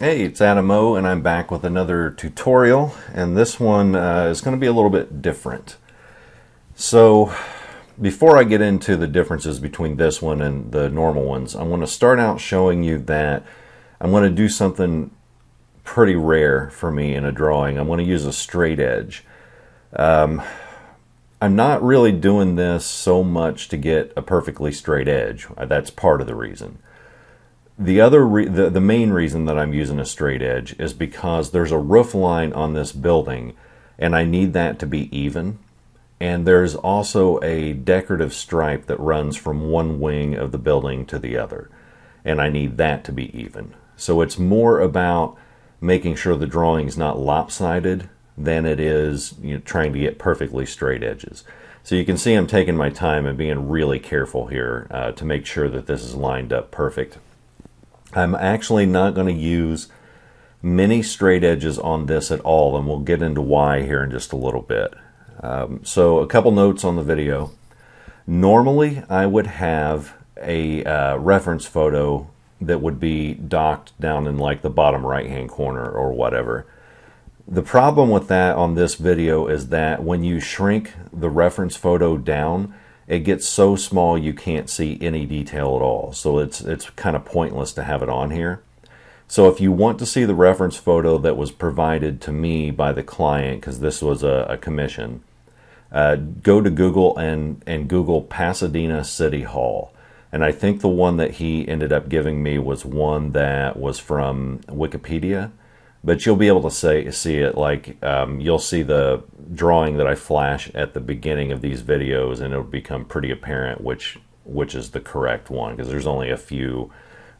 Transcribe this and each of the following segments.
Hey, it's Adam O, and I'm back with another tutorial, and this one is going to be a little bit different. So, before I get into the differences between this one and the normal ones, I'm going to start out showing you that I'm going to do something pretty rare for me in a drawing. I'm going to use a straight edge. I'm not really doing this so much to get a perfectly straight edge. That's part of the reason. The main reason that I'm using a straight edge is because there's a roof line on this building and I need that to be even. And there's also a decorative stripe that runs from one wing of the building to the other. And I need that to be even. So it's more about making sure the drawing is not lopsided than it is trying to get perfectly straight edges. So you can see I'm taking my time and being really careful here to make sure that this is lined up perfect. I'm actually not going to use many straight edges on this at all, and we'll get into why here in just a little bit. So a couple notes on the video. Normally, I would have a reference photo that would be docked down in like the bottom right-hand corner or whatever. The problem with that on this video is that when you shrink the reference photo down, it gets so small you can't see any detail at all. So it's kind of pointless to have it on here. So if you want to see the reference photo that was provided to me by the client, because this was a commission, go to Google and Google Pasadena City Hall. And I think the one that he ended up giving me was one that was from Wikipedia. But you'll be able to see it, like you'll see the drawing that I flash at the beginning of these videos, and it'll become pretty apparent which is the correct one, because there's only a few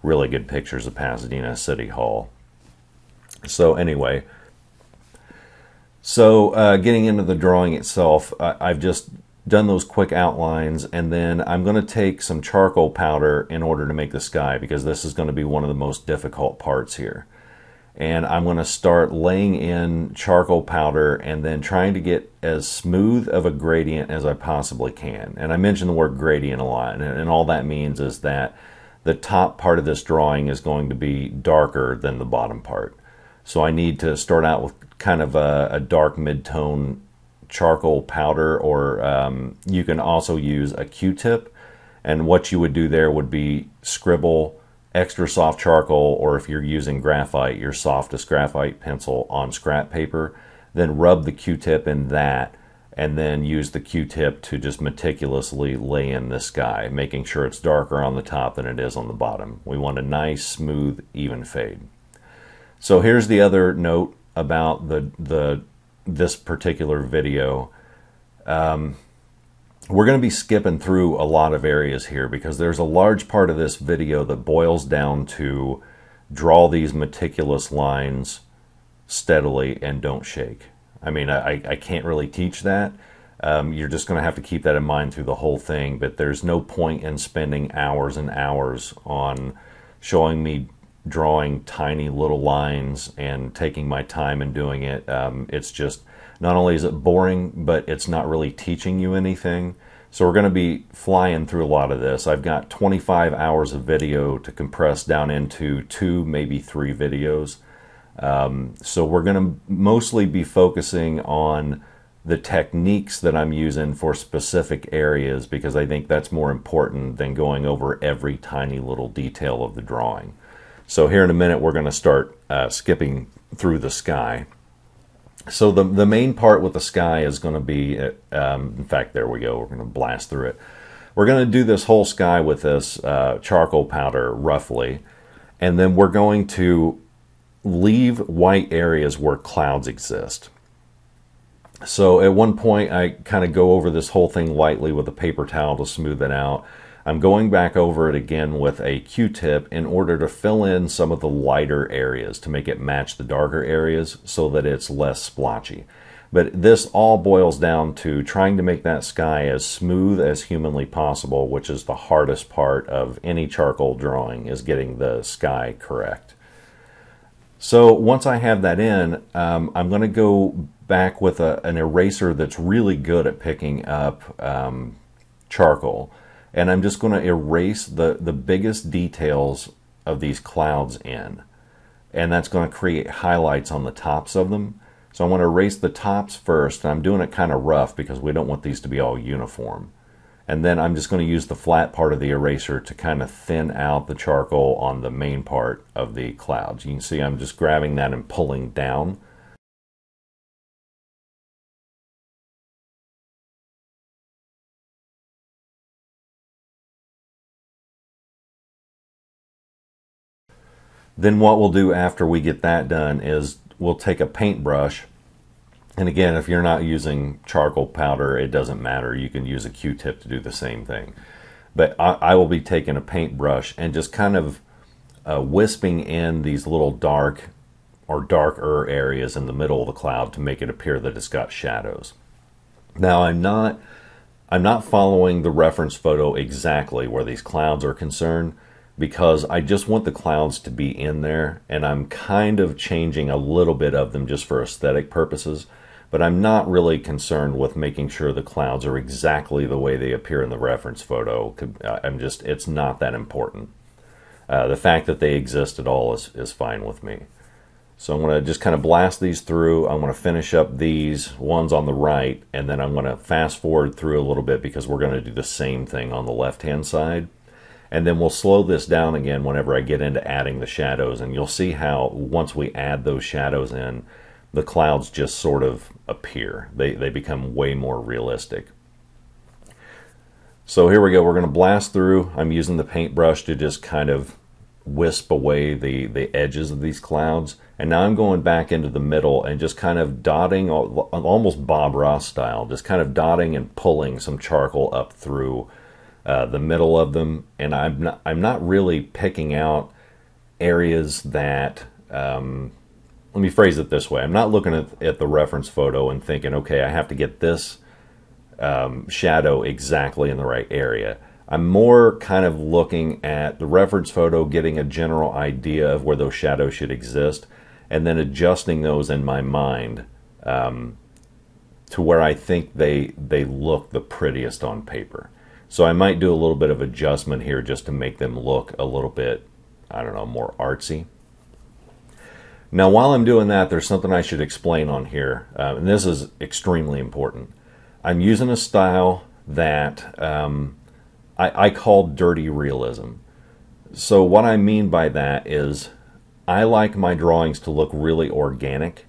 really good pictures of Pasadena City Hall. So anyway, getting into the drawing itself, I've just done those quick outlines, and then I'm going to take some charcoal powder in order to make the sky, because this is going to be one of the most difficult parts here. And I'm going to start laying in charcoal powder and then trying to get as smooth of a gradient as I possibly can. And I mention the word gradient a lot, and all that means is that the top part of this drawing is going to be darker than the bottom part. So I need to start out with kind of a dark mid-tone charcoal powder, or you can also use a Q-tip. And what you would do there would be scribble extra soft charcoal, or if you're using graphite, your softest graphite pencil on scrap paper, then rub the Q-tip in that, and then use the Q-tip to just meticulously lay in this sky, making sure it's darker on the top than it is on the bottom. We want a nice, smooth, even fade. So here's the other note about this particular video. We're going to be skipping through a lot of areas here because there's a large part of this video that boils down to draw these meticulous lines steadily and don't shake. I mean, I can't really teach that. You're just going to have to keep that in mind through the whole thing, but there's no point in spending hours and hours on showing me drawing tiny little lines and taking my time in doing it. It's just, not only is it boring, but it's not really teaching you anything. So we're going to be flying through a lot of this. I've got 25 hours of video to compress down into 2, maybe 3 videos. So we're going to mostly be focusing on the techniques that I'm using for specific areas, because I think that's more important than going over every tiny little detail of the drawing. So here in a minute, we're going to start skipping through the sky. So the main part with the sky is going to be, in fact, there we go. We're going to blast through it. We're going to do this whole sky with this charcoal powder, roughly. And then we're going to leave white areas where clouds exist. So at one point, I kind of go over this whole thing lightly with a paper towel to smooth it out. I'm going back over it again with a Q-tip in order to fill in some of the lighter areas to make it match the darker areas so that it's less splotchy. But this all boils down to trying to make that sky as smooth as humanly possible, which is the hardest part of any charcoal drawing, is getting the sky correct. So once I have that in, I'm going to go back with an eraser that's really good at picking up charcoal. And I'm just going to erase the biggest details of these clouds in. and that's going to create highlights on the tops of them. So I want to erase the tops first, and I'm doing it kind of rough because we don't want these to be all uniform. And then I'm just going to use the flat part of the eraser to kind of thin out the charcoal on the main part of the clouds. You can see I'm just grabbing that and pulling down. Then what we'll do after we get that done is we'll take a paintbrush. And again, if you're not using charcoal powder, it doesn't matter. You can use a Q-tip to do the same thing. But I will be taking a paintbrush and just kind of wisping in these little dark or darker areas in the middle of the cloud to make it appear that it's got shadows. Now I'm not following the reference photo exactly where these clouds are concerned, because I just want the clouds to be in there, and I'm kind of changing a little bit of them just for aesthetic purposes, but I'm not really concerned with making sure the clouds are exactly the way they appear in the reference photo. It's not that important. The fact that they exist at all is fine with me. So I'm going to just kind of blast these through. I'm going to finish up these ones on the right, and then I'm going to fast forward through a little bit because we're going to do the same thing on the left-hand side. And then we'll slow this down again whenever I get into adding the shadows. And you'll see how once we add those shadows in, the clouds just sort of appear. They become way more realistic. So here we go. We're going to blast through. I'm using the paintbrush to just kind of wisp away the edges of these clouds. And now I'm going back into the middle and just kind of dotting, almost Bob Ross style, just kind of dotting and pulling some charcoal up through the middle of them. And I'm not really picking out areas that, let me phrase it this way. I'm not looking at the reference photo and thinking, okay, I have to get this shadow exactly in the right area. I'm more kind of looking at the reference photo, getting a general idea of where those shadows should exist, and then adjusting those in my mind to where I think they look the prettiest on paper. So I might do a little bit of adjustment here just to make them look a little bit, I don't know, more artsy. Now while I'm doing that, there's something I should explain on here, and this is extremely important. I'm using a style that I call dirty realism. So what I mean by that is I like my drawings to look really organic.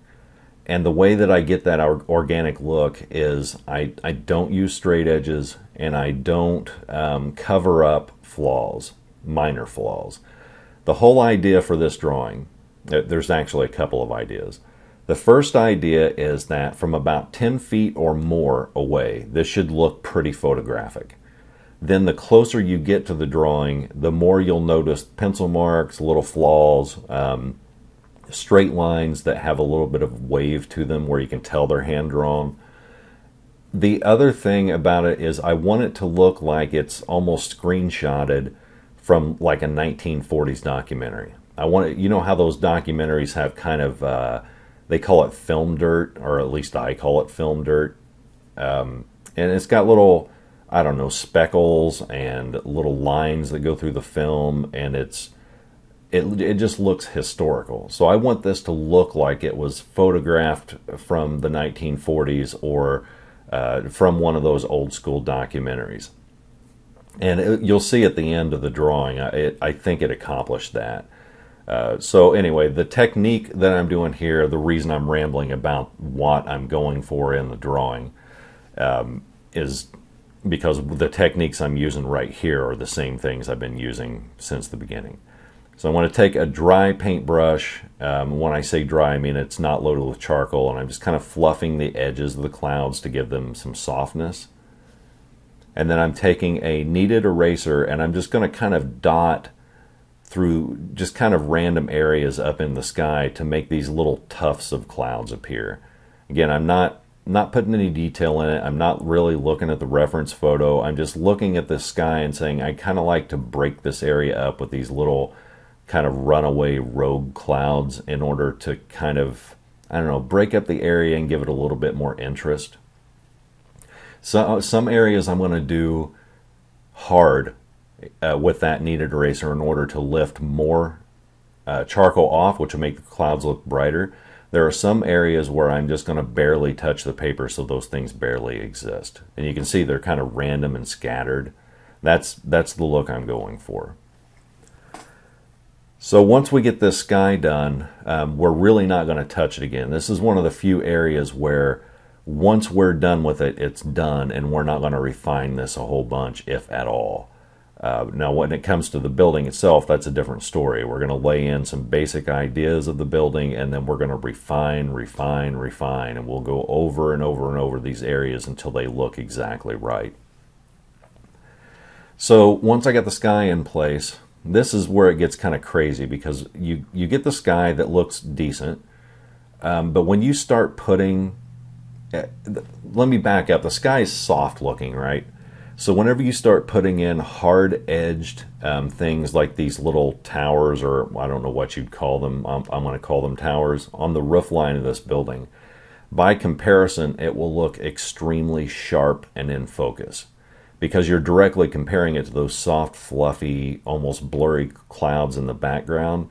And the way that I get that organic look is I don't use straight edges, and I don't cover up flaws, minor flaws. The whole idea for this drawing, there's actually a couple of ideas. The first idea is that from about 10 feet or more away, this should look pretty photographic. Then the closer you get to the drawing, the more you'll notice pencil marks, little flaws, straight lines that have a little bit of wave to them where you can tell they're hand drawn. The other thing about it is I want it to look like it's almost screenshotted from like a 1940s documentary. I want it, you know how those documentaries have kind of, they call it film dirt, or at least I call it film dirt. And it's got little, I don't know, speckles and little lines that go through the film, and it just looks historical. So I want this to look like it was photographed from the 1940s or from one of those old school documentaries. And you'll see at the end of the drawing, I think it accomplished that. So anyway, the technique that I'm doing here, the reason I'm rambling about what I'm going for in the drawing is because the techniques I'm using right here are the same things I've been using since the beginning. So I want to take a dry paintbrush. When I say dry, I mean it's not loaded with charcoal, and I'm just kind of fluffing the edges of the clouds to give them some softness. And then I'm taking a kneaded eraser, and I'm just going to kind of dot through just kind of random areas up in the sky to make these little tufts of clouds appear. Again, I'm not putting any detail in it. I'm not really looking at the reference photo. I'm just looking at the sky and saying I kind of like to break this area up with these little kind of runaway rogue clouds in order to kind of, I don't know, break up the area and give it a little bit more interest. So some areas I'm going to do hard with that kneaded eraser in order to lift more charcoal off, which will make the clouds look brighter, there are some areas where I'm just going to barely touch the paper so those things barely exist. And you can see they're kind of random and scattered. That's the look I'm going for. So once we get this sky done, we're really not going to touch it again. This is one of the few areas where once we're done with it, it's done, and we're not going to refine this a whole bunch, if at all. Now, when it comes to the building itself, that's a different story. We're going to lay in some basic ideas of the building, and then we're going to refine, and we'll go over and over and over these areas until they look exactly right. So once I got the sky in place, this is where it gets kind of crazy, because you get the sky that looks decent, but when you start putting, let me back up, the sky is soft looking, right? So whenever you start putting in hard-edged things like these little towers, or I don't know what you'd call them, I'm going to call them towers, on the roof line of this building, by comparison, it will look extremely sharp and in focus, because you're directly comparing it to those soft, fluffy, almost blurry clouds in the background.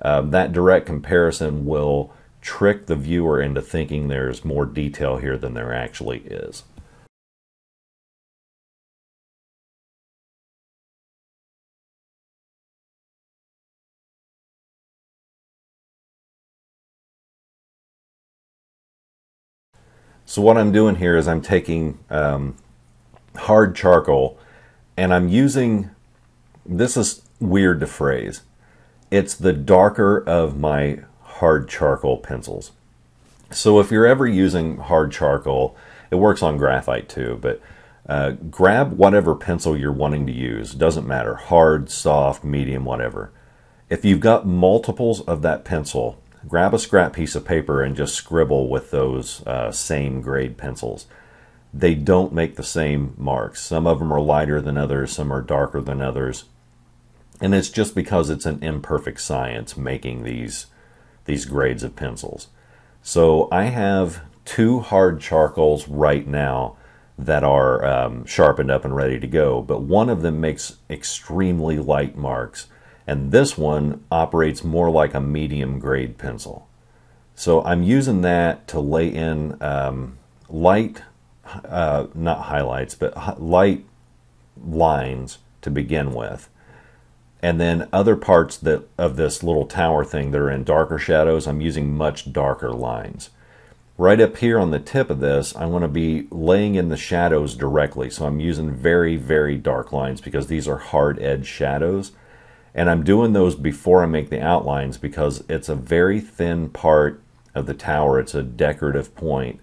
That direct comparison will trick the viewer into thinking there's more detail here than there actually is. So what I'm doing here is I'm taking hard charcoal, and I'm using, this is weird to phrase, it's the darker of my hard charcoal pencils. So if you're ever using hard charcoal, it works on graphite too, but grab whatever pencil you're wanting to use. Doesn't matter, hard, soft, medium, whatever. If you've got multiples of that pencil, grab a scrap piece of paper and just scribble with those same grade pencils. They don't make the same marks. Some of them are lighter than others, some are darker than others. And it's just because it's an imperfect science making these grades of pencils. So I have 2 hard charcoals right now that are sharpened up and ready to go, but one of them makes extremely light marks, and this one operates more like a medium grade pencil. So I'm using that to lay in light, not highlights, but light lines to begin with. And then other parts of this little tower thing that are in darker shadows, I'm using much darker lines. Right up here on the tip of this, I want to be laying in the shadows directly. So I'm using very, very dark lines because these are hard edge shadows. And I'm doing those before I make the outlines because it's a very thin part of the tower. It's a decorative point.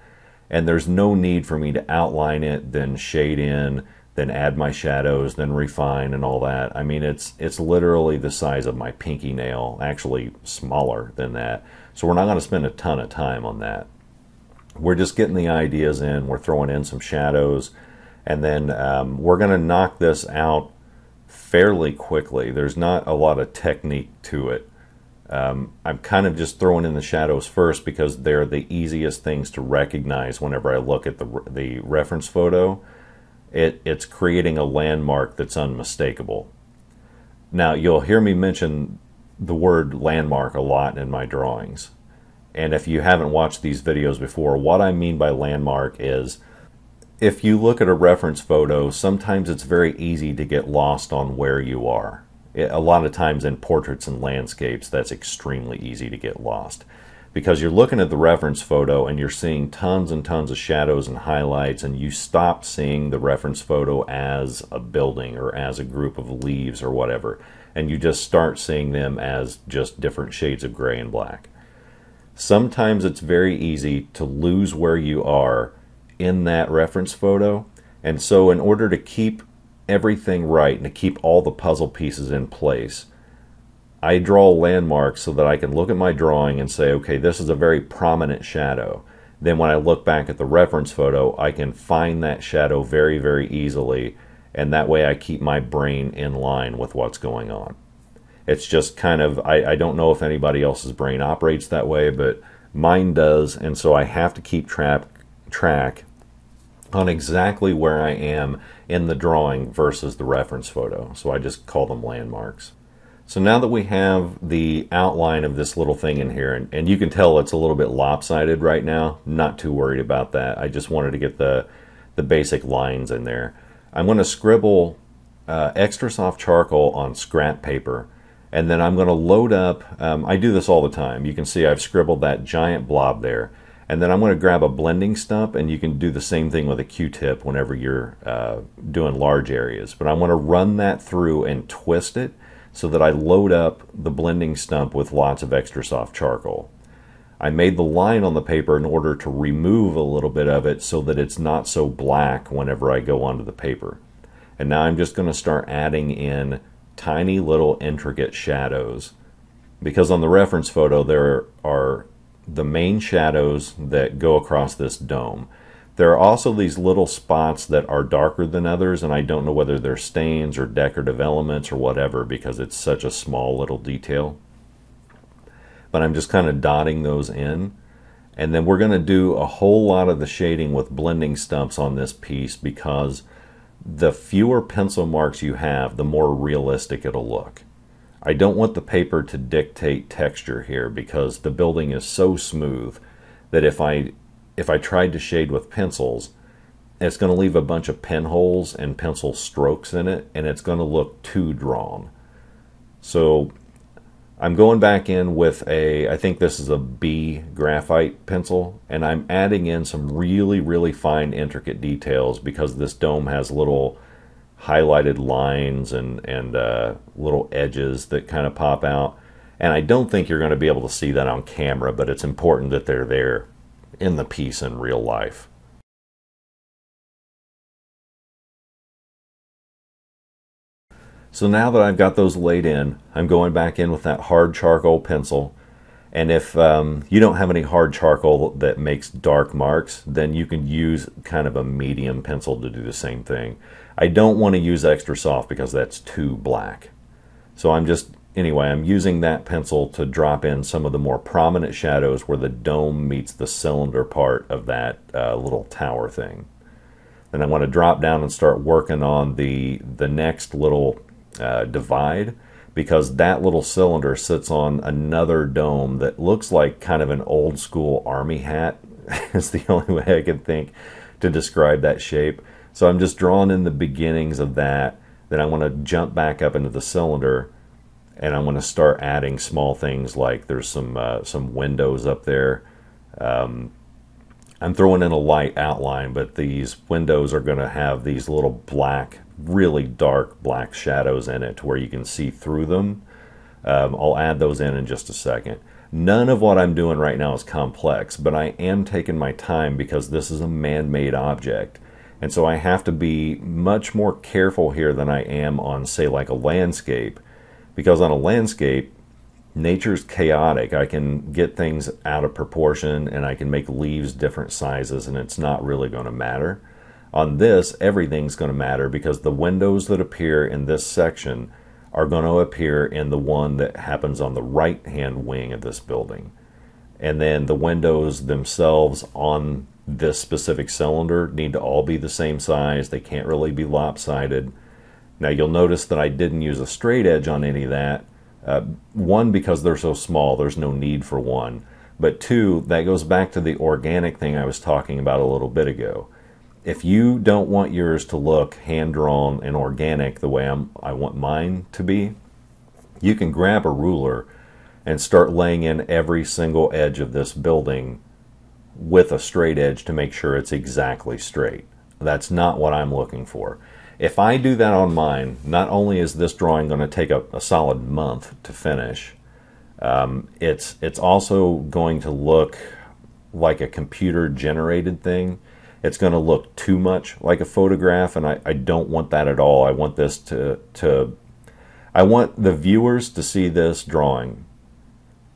And there's no need for me to outline it, then shade in, then add my shadows, then refine and all that. I mean, it's literally the size of my pinky nail, actually smaller than that. So we're not going to spend a ton of time on that. We're just getting the ideas in. We're throwing in some shadows, and then we're going to knock this out fairly quickly. There's not a lot of technique to it. I'm kind of just throwing in the shadows first because they're the easiest things to recognize whenever I look at the reference photo. It's creating a landmark that's unmistakable. Now, you'll hear me mention the word landmark a lot in my drawings. And if you haven't watched these videos before, what I mean by landmark is if you look at a reference photo, sometimes it's very easy to get lost on where you are. A lot of times in portraits and landscapes, that's extremely easy to get lost. Because you're looking at the reference photo and you're seeing tons and tons of shadows and highlights, and you stop seeing the reference photo as a building or as a group of leaves or whatever, and you just start seeing them as just different shades of gray and black. Sometimes it's very easy to lose where you are in that reference photo, and so in order to keep everything right and to keep all the puzzle pieces in place, I draw landmarks so that I can look at my drawing and say, okay, this is a very prominent shadow. Then when I look back at the reference photo, I can find that shadow very, very easily, and that way I keep my brain in line with what's going on. It's just kind of, I don't know if anybody else's brain operates that way, but mine does, and so I have to keep track on exactly where I am in the drawing versus the reference photo. So I just call them landmarks. So now that we have the outline of this little thing in here, and you can tell it's a little bit lopsided right now, not too worried about that. I just wanted to get the basic lines in there. I'm going to scribble extra soft charcoal on scrap paper, and then I'm going to load up, I do this all the time. You can see I've scribbled that giant blob there. And then I'm going to grab a blending stump, and you can do the same thing with a Q-tip whenever you're doing large areas. But I'm going to run that through and twist it so that I load up the blending stump with lots of extra soft charcoal. I made the line on the paper in order to remove a little bit of it so that it's not so black whenever I go onto the paper. And now I'm just going to start adding in tiny little intricate shadows, because on the reference photo there are the main shadows that go across this dome. There are also these little spots that are darker than others, and I don't know whether they're stains or decorative elements or whatever because it's such a small little detail. But I'm just kind of dotting those in. And then we're going to do a whole lot of the shading with blending stumps on this piece, because the fewer pencil marks you have, the more realistic it'll look. I don't want the paper to dictate texture here, because the building is so smooth that if I tried to shade with pencils, it's going to leave a bunch of pen holes and pencil strokes in it, and it's going to look too drawn. So I'm going back in with I think this is a B graphite pencil, and I'm adding in some really, really fine intricate details, because this dome has little highlighted lines and little edges that kind of pop out. And I don't think you're going to be able to see that on camera, but it's important that they're there in the piece in real life. So now that I've got those laid in, I'm going back in with that hard charcoal pencil. And if you don't have any hard charcoal that makes dark marks, then you can use kind of a medium pencil to do the same thing. I don't want to use extra soft because that's too black. So I'm using that pencil to drop in some of the more prominent shadows where the dome meets the cylinder part of that little tower thing. Then I want to drop down and start working on the next little divide, because that little cylinder sits on another dome that looks like kind of an old school army hat. Is the only way I can think to describe that shape. So I'm just drawing in the beginnings of that. Then I want to jump back up into the cylinder, and I'm going to start adding small things like there's some windows up there. I'm throwing in a light outline, but these windows are going to have these little black, really dark black shadows in it to where you can see through them. I'll add those in just a second. None of what I'm doing right now is complex, but I am taking my time because this is a man-made object. And so I have to be much more careful here than I am on, say, like a landscape. Because on a landscape, nature's chaotic. I can get things out of proportion, and I can make leaves different sizes, and it's not really going to matter. On this, everything's going to matter, because the windows that appear in this section are going to appear in the one that happens on the right-hand wing of this building. And then the windows themselves on this specific cylinder need to all be the same size. They can't really be lopsided. Now you'll notice that I didn't use a straight edge on any of that. One, because they're so small, there's no need for one. But two, that goes back to the organic thing I was talking about a little bit ago. If you don't want yours to look hand-drawn and organic the way I want mine to be, you can grab a ruler and start laying in every single edge of this building with a straight edge to make sure it's exactly straight. That's not what I'm looking for. If I do that on mine, not only is this drawing going to take a solid month to finish, it's also going to look like a computer-generated thing. It's going to look too much like a photograph, and I don't want that at all. I want this I want the viewers to see this drawing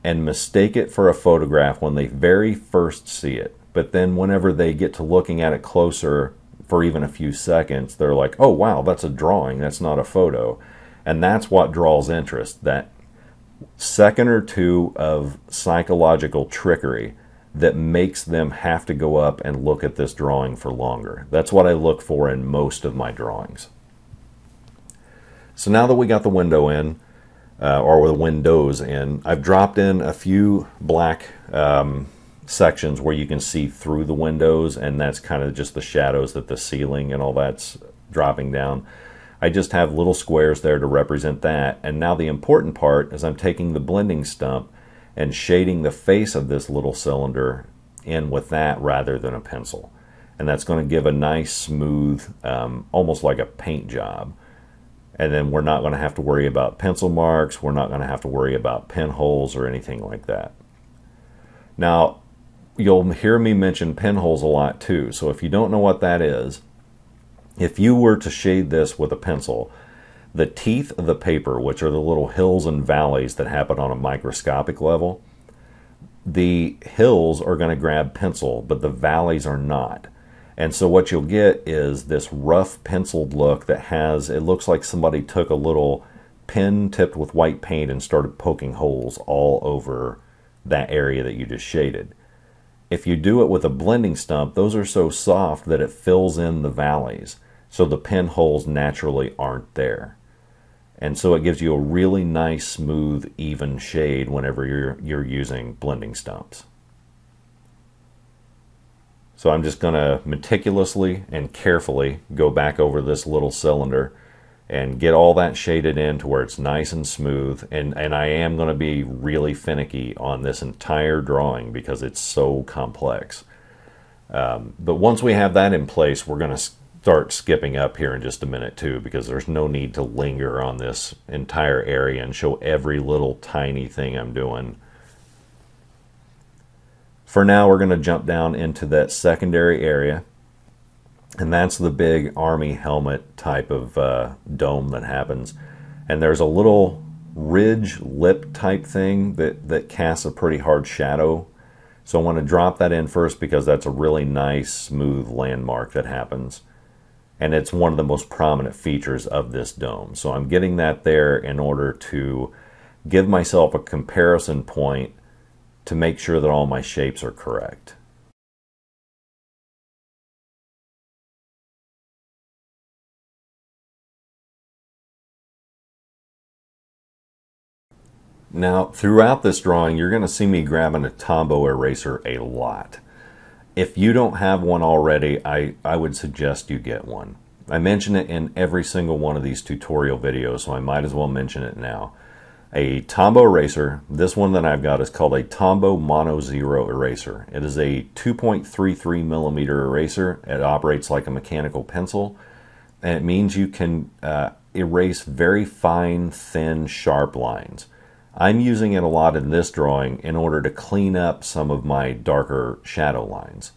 and mistake it for a photograph when they very first see it. But then whenever they get to looking at it closer for even a few seconds, they're like, oh wow, that's a drawing, that's not a photo. And that's what draws interest, that second or two of psychological trickery that makes them have to go up and look at this drawing for longer. That's what I look for in most of my drawings. So now that we got the window in, or the windows in. I've dropped in a few black sections where you can see through the windows, and that's kind of just the shadows that the ceiling and all that's dropping down. I just have little squares there to represent that. And now the important part is I'm taking the blending stump and shading the face of this little cylinder in with that rather than a pencil. And that's going to give a nice smooth, almost like a paint job. And then we're not going to have to worry about pencil marks. We're not going to have to worry about pinholes or anything like that. Now, you'll hear me mention pinholes a lot too. So if you don't know what that is, if you were to shade this with a pencil, the teeth of the paper, which are the little hills and valleys that happen on a microscopic level, the hills are going to grab pencil, but the valleys are not. And so what you'll get is this rough penciled look that has, it looks like somebody took a little pen tipped with white paint and started poking holes all over that area that you just shaded. If you do it with a blending stump, those are so soft that it fills in the valleys, so the pinholes naturally aren't there. And so it gives you a really nice, smooth, even shade whenever you're using blending stumps. So I'm just going to meticulously and carefully go back over this little cylinder and get all that shaded in to where it's nice and smooth. And I am going to be really finicky on this entire drawing because it's so complex. But once we have that in place, we're going to start skipping up here in just a minute too, because there's no need to linger on this entire area and show every little tiny thing I'm doing. For now, we're going to jump down into that secondary area, and that's the big army helmet type of dome that happens. And there's a little ridge lip type thing that casts a pretty hard shadow. So I want to drop that in first because that's a really nice smooth landmark that happens. And it's one of the most prominent features of this dome. So I'm getting that there in order to give myself a comparison point to make sure that all my shapes are correct. Now, throughout this drawing, you're going to see me grabbing a Tombow Eraser a lot. If you don't have one already, I would suggest you get one. I mention it in every single one of these tutorial videos, so I might as well mention it now. A Tombow eraser, this one that I've got is called a Tombow Mono Zero eraser. It is a 2.33 millimeter eraser. It operates like a mechanical pencil, and it means you can erase very fine, thin, sharp lines. I'm using it a lot in this drawing in order to clean up some of my darker shadow lines.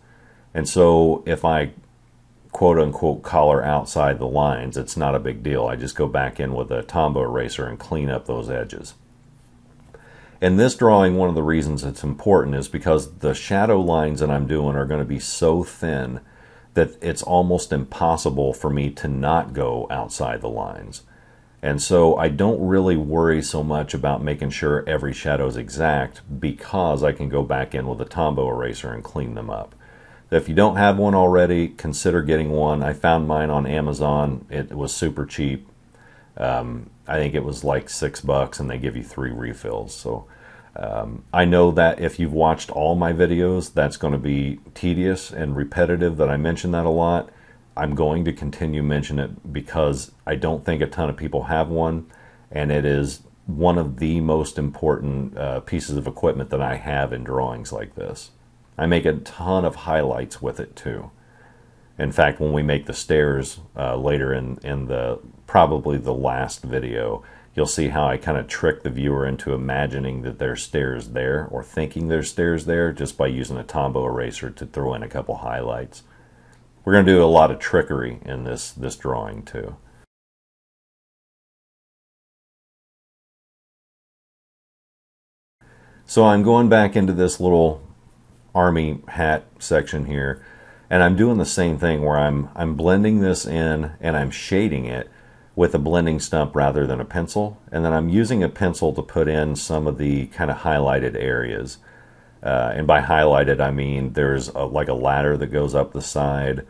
And so if I quote-unquote color outside the lines, it's not a big deal. I just go back in with a Tombow eraser and clean up those edges. In this drawing, one of the reasons it's important is because the shadow lines that I'm doing are going to be so thin that it's almost impossible for me to not go outside the lines. And so I don't really worry so much about making sure every shadow is exact because I can go back in with a Tombow eraser and clean them up. If you don't have one already, consider getting one. I found mine on Amazon. It was super cheap. I think it was like $6 and they give you 3 refills. So I know that if you've watched all my videos, that's going to be tedious and repetitive that I mention that a lot. I'm going to continue mentioning it because I don't think a ton of people have one, and it is one of the most important pieces of equipment that I have in drawings like this. I make a ton of highlights with it too. In fact, when we make the stairs later in the probably the last video, you'll see how I kind of trick the viewer into imagining that there's stairs there or thinking there's stairs there just by using a Tombow eraser to throw in a couple highlights. We're going to do a lot of trickery in this drawing too. So I'm going back into this little army hat section here, and I'm doing the same thing where I'm blending this in and I'm shading it with a blending stump rather than a pencil, and then I'm using a pencil to put in some of the kind of highlighted areas. And by highlighted, I mean there's like a ladder that goes up the side.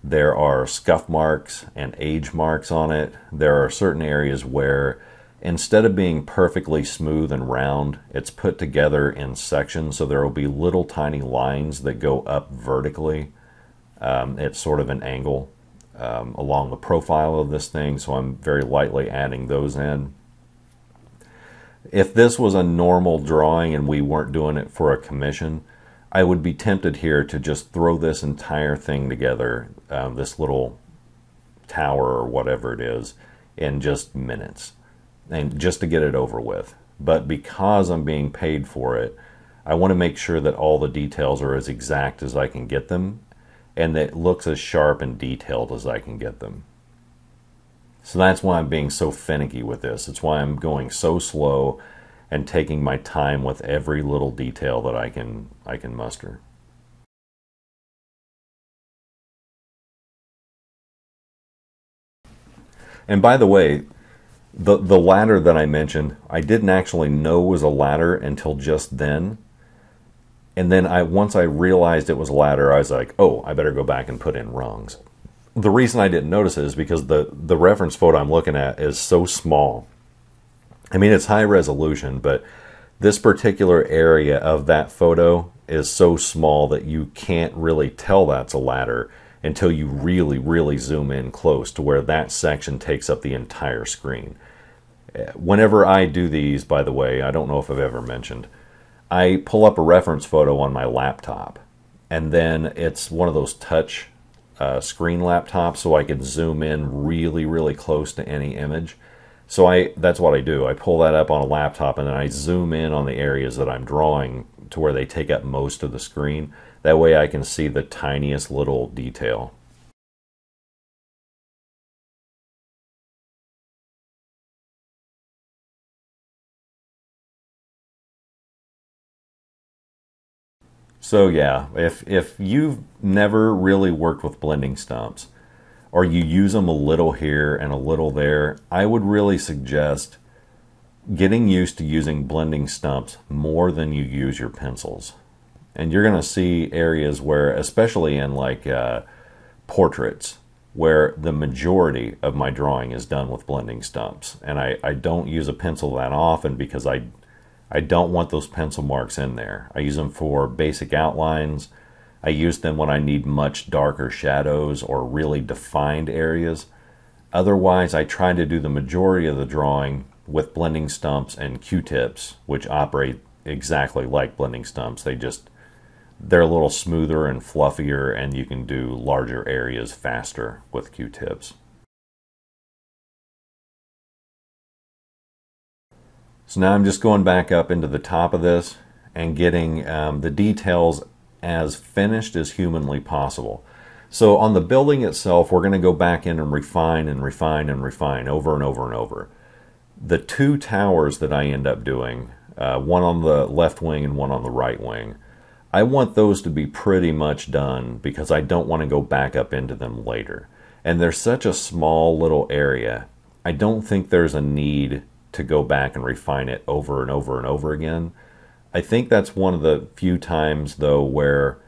There are scuff marks and age marks on it. There are certain areas where instead of being perfectly smooth and round, it's put together in sections, so there will be little tiny lines that go up vertically at sort of an angle along the profile of this thing, so I'm very lightly adding those in. If this was a normal drawing and we weren't doing it for a commission, I would be tempted here to just throw this entire thing together, this little tower or whatever it is, in just minutes, and just to get it over with. But because I'm being paid for it, I want to make sure that all the details are as exact as I can get them, and that it looks as sharp and detailed as I can get them. So that's why I'm being so finicky with this. It's why I'm going so slow and taking my time with every little detail that I can muster. And by the way, the ladder that I mentioned, I didn't actually know was a ladder until just then. And then once I realized it was a ladder, I was like, oh, I better go back and put in rungs. The reason I didn't notice it is because the reference photo I'm looking at is so small. I mean, it's high resolution, but this particular area of that photo is so small that you can't really tell that's a ladder until you really, really zoom in close to where that section takes up the entire screen. Whenever I do these, by the way, I don't know if I've ever mentioned, I pull up a reference photo on my laptop, and then it's one of those touch screen laptops, so I can zoom in really, really close to any image. So that's what I do. I pull that up on a laptop, and then I zoom in on the areas that I'm drawing to where they take up most of the screen. That way I can see the tiniest little detail. So yeah, if you've never really worked with blending stumps, or you use them a little here and a little there, I would really suggest getting used to using blending stumps more than you use your pencils. And you're going to see areas where, especially in like portraits, where the majority of my drawing is done with blending stumps. And I don't use a pencil that often because I don't want those pencil marks in there. I use them for basic outlines. I use them when I need much darker shadows or really defined areas. Otherwise, I try to do the majority of the drawing with blending stumps and Q-tips, which operate exactly like blending stumps. They're a little smoother and fluffier, and you can do larger areas faster with Q-tips. So now I'm just going back up into the top of this and getting the details as finished as humanly possible. So on the building itself, we're going to go back in and refine and refine and refine over and over and over. The two towers that I end up doing, one on the left wing and one on the right wing, I want those to be pretty much done because I don't want to go back up into them later. And they're such a small little area, I don't think there's a need to go back and refine it over and over and over again. I think that's one of the few times, though, where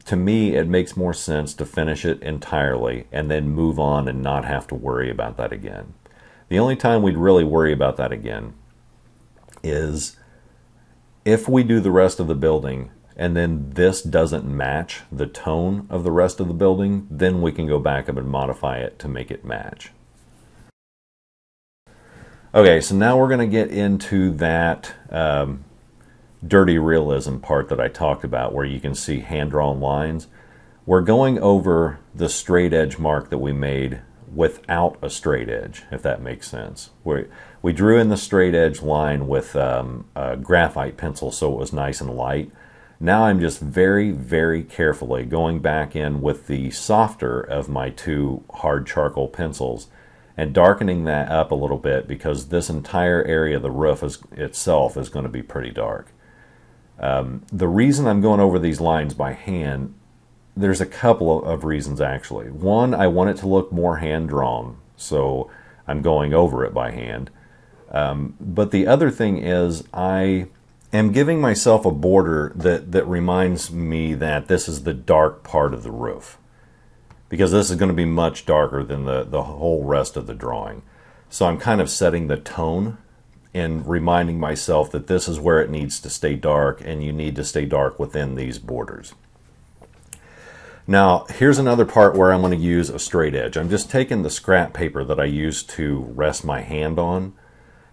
to me it makes more sense to finish it entirely and then move on and not have to worry about that again. The only time we'd really worry about that again is if we do the rest of the building and then this doesn't match the tone of the rest of the building, then we can go back up and modify it to make it match. Okay, so now we're going to get into that dirty realism part that I talked about, where you can see hand-drawn lines. We're going over the straight edge mark that we made without a straight edge, if that makes sense. We drew in the straight edge line with a graphite pencil so it was nice and light. Now I'm just very, very carefully going back in with the softer of my two hard charcoal pencils and darkening that up a little bit, because this entire area of the roof itself is going to be pretty dark. The reason I'm going over these lines by hand, there's a couple of reasons actually. One, I want it to look more hand-drawn, so I'm going over it by hand. But the other thing is I am giving myself a border that reminds me that this is the dark part of the roof, because this is going to be much darker than the whole rest of the drawing. So I'm kind of setting the tone in reminding myself that this is where it needs to stay dark, and you need to stay dark within these borders. Now, here's another part where I'm going to use a straight edge. I'm just taking the scrap paper that I used to rest my hand on,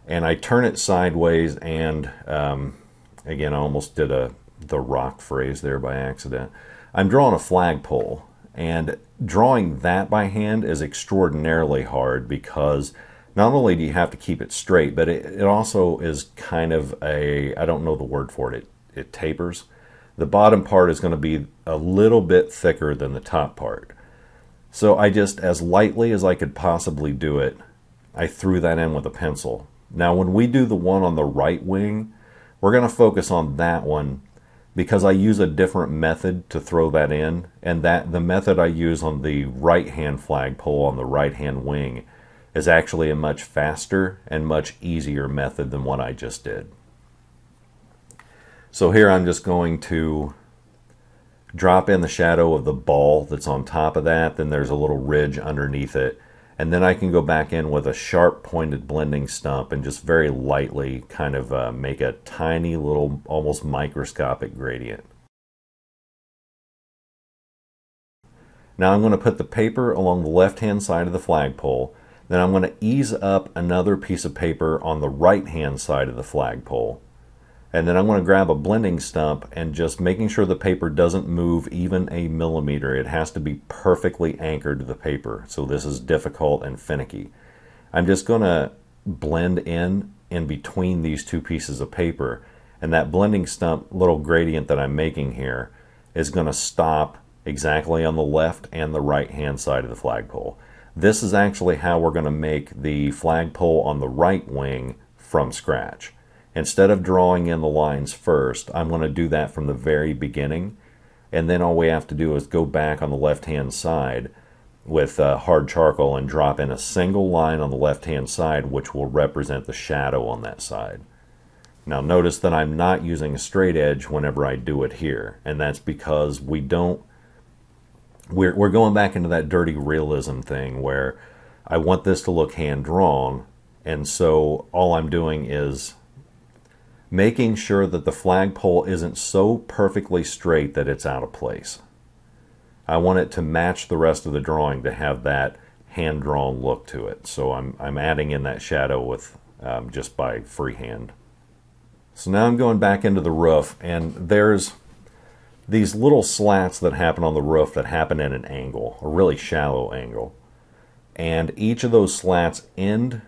and I turn it sideways, and again, I almost did the rock phrase there by accident. I'm drawing a flagpole, and drawing that by hand is extraordinarily hard because not only do you have to keep it straight, but it also is kind of a, I don't know the word for it, it tapers. The bottom part is going to be a little bit thicker than the top part. So I just, as lightly as I could possibly do it, I threw that in with a pencil. Now when we do the one on the right wing, we're going to focus on that one because I use a different method to throw that in, and that the method I use on the right hand flagpole on the right hand wing is actually a much faster and much easier method than what I just did. So here I'm just going to drop in the shadow of the ball that's on top of that, then there's a little ridge underneath it, and then I can go back in with a sharp pointed blending stump and just very lightly kind of make a tiny little almost microscopic gradient. Now I'm going to put the paper along the left hand side of the flagpole. Then I'm going to ease up another piece of paper on the right hand side of the flagpole. And then I'm going to grab a blending stump and just making sure the paper doesn't move even a millimeter. It has to be perfectly anchored to the paper. So this is difficult and finicky. I'm just going to blend in between these two pieces of paper. And that blending stump little gradient that I'm making here is going to stop exactly on the left and the right hand side of the flagpole. This is actually how we're going to make the flagpole on the right wing from scratch. Instead of drawing in the lines first, I'm going to do that from the very beginning, and then all we have to do is go back on the left hand side with hard charcoal and drop in a single line on the left hand side which will represent the shadow on that side. Now notice that I'm not using a straight edge whenever I do it here, and that's because we're going back into that dirty realism thing where I want this to look hand-drawn, and so all I'm doing is making sure that the flagpole isn't so perfectly straight that it's out of place. I want it to match the rest of the drawing to have that hand-drawn look to it. So I'm adding in that shadow with just by freehand. So now I'm going back into the roof, and there's these little slats that happen on the roof that happen at an angle, a really shallow angle. And each of those slats end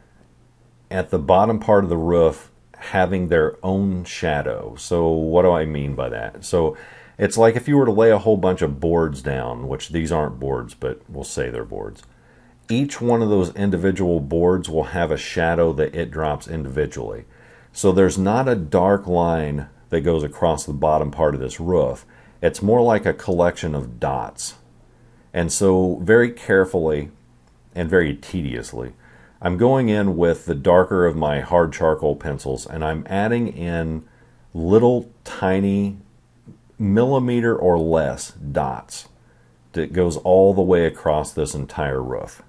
at the bottom part of the roof having their own shadow. So what do I mean by that? So it's like if you were to lay a whole bunch of boards down, which these aren't boards, but we'll say they're boards. Each one of those individual boards will have a shadow that it drops individually. So there's not a dark line that goes across the bottom part of this roof. It's more like a collection of dots. And so very carefully and very tediously, I'm going in with the darker of my hard charcoal pencils, and I'm adding in little tiny millimeter or less dots that goes all the way across this entire roof.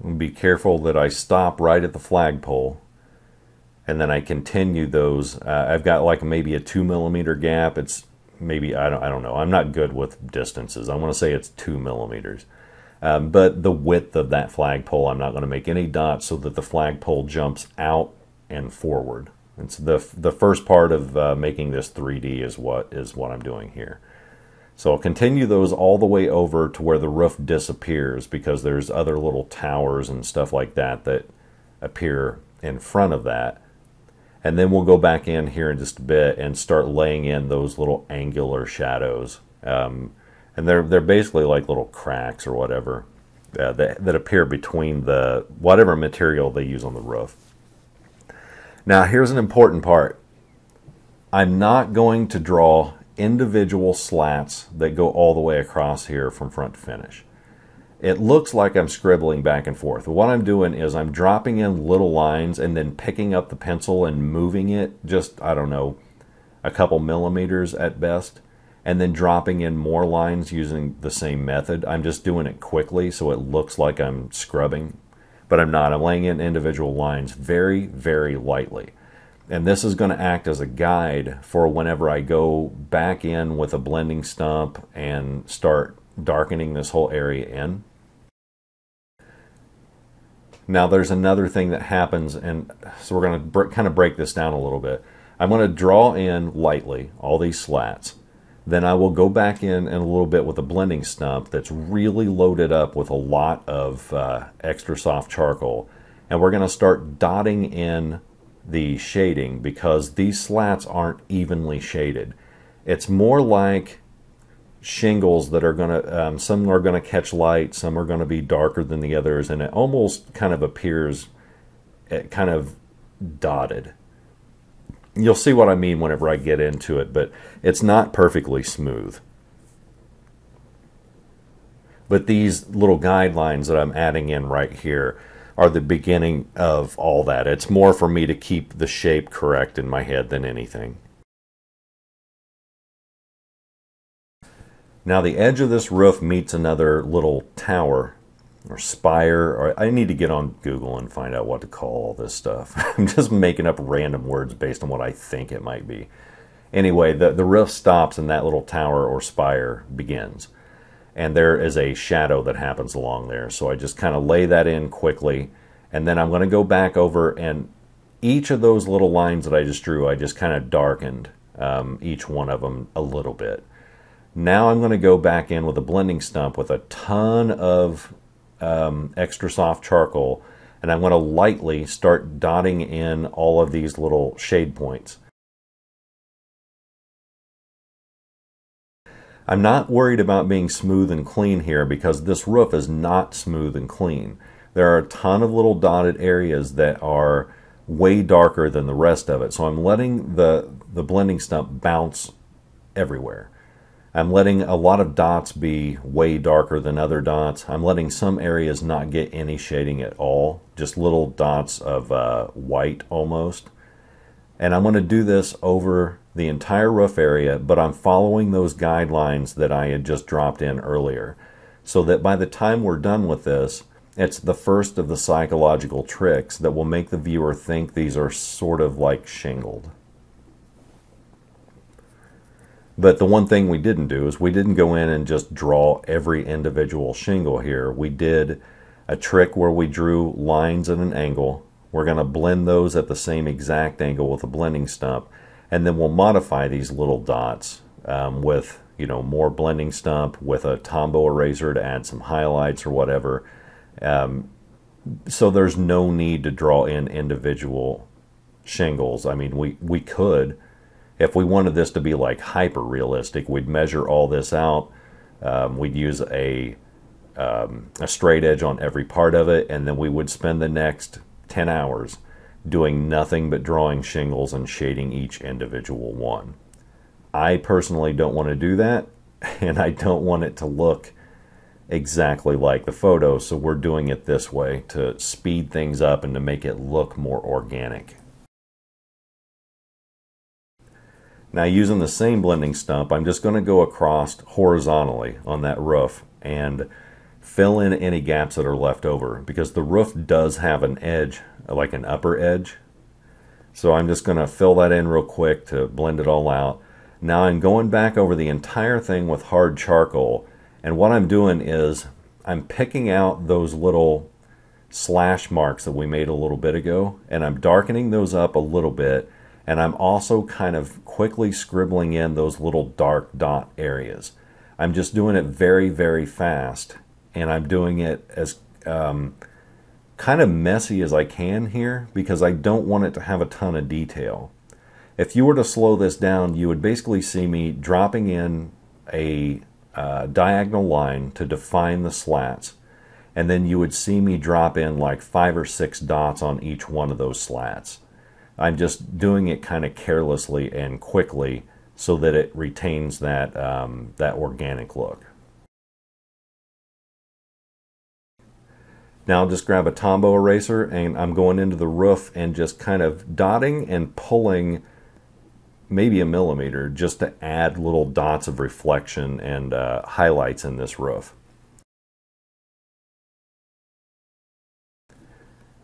And be careful that I stop right at the flagpole, and then I continue those. I've got like maybe a 2 millimeter gap. It's maybe, I don't know. I'm not good with distances. I want to say it's 2 millimeters. But the width of that flagpole, I'm not going to make any dots so that the flagpole jumps out and forward. It's the first part of making this 3D is what I'm doing here. So I'll continue those all the way over to where the roof disappears, because there's other little towers and stuff like that that appear in front of that. And then we'll go back in here in just a bit and start laying in those little angular shadows. And they're basically like little cracks or whatever that appear between the whatever material they use on the roof. Now here's an important part. I'm not going to draw individual slats that go all the way across here from front to finish. It looks like I'm scribbling back and forth. What I'm doing is I'm dropping in little lines and then picking up the pencil and moving it just, I don't know, a couple millimeters at best, and then dropping in more lines using the same method. I'm just doing it quickly so it looks like I'm scrubbing. but I'm not. I'm laying in individual lines very, very lightly. And this is going to act as a guide for whenever I go back in with a blending stump and start darkening this whole area in. Now there's another thing that happens, and so we're going to kind of break this down a little bit. I'm going to draw in lightly all these slats. Then I will go back in a little bit with a blending stump that's really loaded up with a lot of extra soft charcoal. And we're going to start dotting in the shading because these slats aren't evenly shaded. It's more like shingles that are going to, some are going to catch light, some are going to be darker than the others, and it almost kind of appears kind of dotted. You'll see what I mean whenever I get into it, but it's not perfectly smooth. But these little guidelines that I'm adding in right here are the beginning of all that. It's more for me to keep the shape correct in my head than anything. Now the edge of this roof meets another little tower or spire, or I need to get on Google and find out what to call all this stuff. I'm just making up random words based on what I think it might be. Anyway, the roof stops and that little tower or spire begins. And there is a shadow that happens along there. So I just kind of lay that in quickly. And then I'm going to go back over, and each of those little lines that I just drew, I just kind of darkened each one of them a little bit. Now I'm going to go back in with a blending stump with a ton of extra soft charcoal, and I'm going to lightly start dotting in all of these little shade points. I'm not worried about being smooth and clean here because this roof is not smooth and clean. There are a ton of little dotted areas that are way darker than the rest of it, so I'm letting the blending stump bounce everywhere. I'm letting a lot of dots be way darker than other dots. I'm letting some areas not get any shading at all, just little dots of white almost. And I'm going to do this over the entire roof area, but I'm following those guidelines that I had just dropped in earlier, so that by the time we're done with this, it's the first of the psychological tricks that will make the viewer think these are sort of like shingled. But the one thing we didn't do is we didn't go in and just draw every individual shingle here. We did a trick where we drew lines at an angle. We're going to blend those at the same exact angle with a blending stump, and then we'll modify these little dots with, you know, more blending stump, with a Tombow Eraser to add some highlights or whatever. So there's no need to draw in individual shingles. I mean, we could. If we wanted this to be like hyper realistic, we'd measure all this out. We'd use a straight edge on every part of it, and then we would spend the next 10 hours doing nothing but drawing shingles and shading each individual one. I personally don't want to do that, and I don't want it to look exactly like the photo, so we're doing it this way to speed things up and to make it look more organic. Now, using the same blending stump, I'm just going to go across horizontally on that roof and fill in any gaps that are left over, because the roof does have an edge, like an upper edge. So I'm just going to fill that in real quick to blend it all out. Now I'm going back over the entire thing with hard charcoal, and what I'm doing is I'm picking out those little slash marks that we made a little bit ago, and I'm darkening those up a little bit. And I'm also kind of quickly scribbling in those little dark dot areas. I'm just doing it very, very fast. And I'm doing it as kind of messy as I can here, because I don't want it to have a ton of detail. If you were to slow this down, you would basically see me dropping in a diagonal line to define the slats. And then you would see me drop in like 5 or 6 dots on each one of those slats. I'm just doing it kind of carelessly and quickly so that it retains that, that organic look. Now I'll just grab a Tombow Eraser, and I'm going into the roof and just kind of dotting and pulling maybe a millimeter just to add little dots of reflection and highlights in this roof.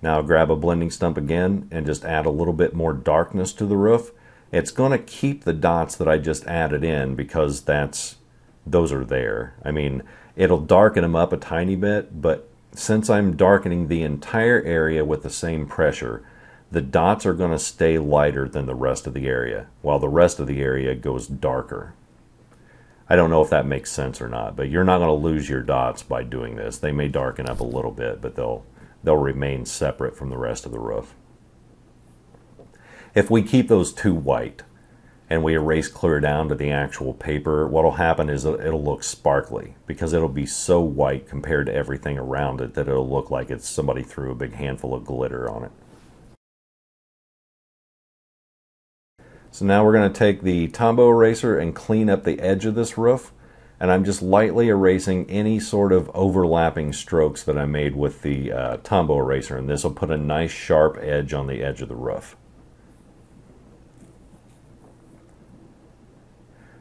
Now grab a blending stump again and just add a little bit more darkness to the roof. It's going to keep the dots that I just added in because those are there. I mean, it'll darken them up a tiny bit, but since I'm darkening the entire area with the same pressure, the dots are going to stay lighter than the rest of the area, while the rest of the area goes darker. I don't know if that makes sense or not, but you're not going to lose your dots by doing this. They may darken up a little bit, but they'll remain separate from the rest of the roof. If we keep those too white and we erase clear down to the actual paper, what'll happen is it'll look sparkly because it'll be so white compared to everything around it that it'll look like it's somebody threw a big handful of glitter on it. So now we're going to take the Tombow Eraser and clean up the edge of this roof, and I'm just lightly erasing any sort of overlapping strokes that I made with the Tombow Eraser, and this will put a nice sharp edge on the edge of the roof.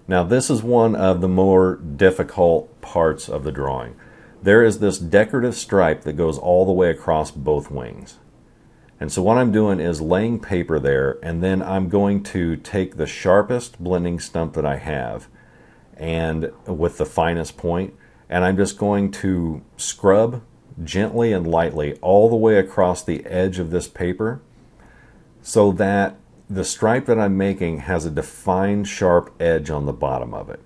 Now this is one of the more difficult parts of the drawing. There is this decorative stripe that goes all the way across both wings. And so what I'm doing is laying paper there, and then I'm going to take the sharpest blending stump that I have and with the finest point, and I'm just going to scrub gently and lightly all the way across the edge of this paper so that the stripe that I'm making has a defined sharp edge on the bottom of it.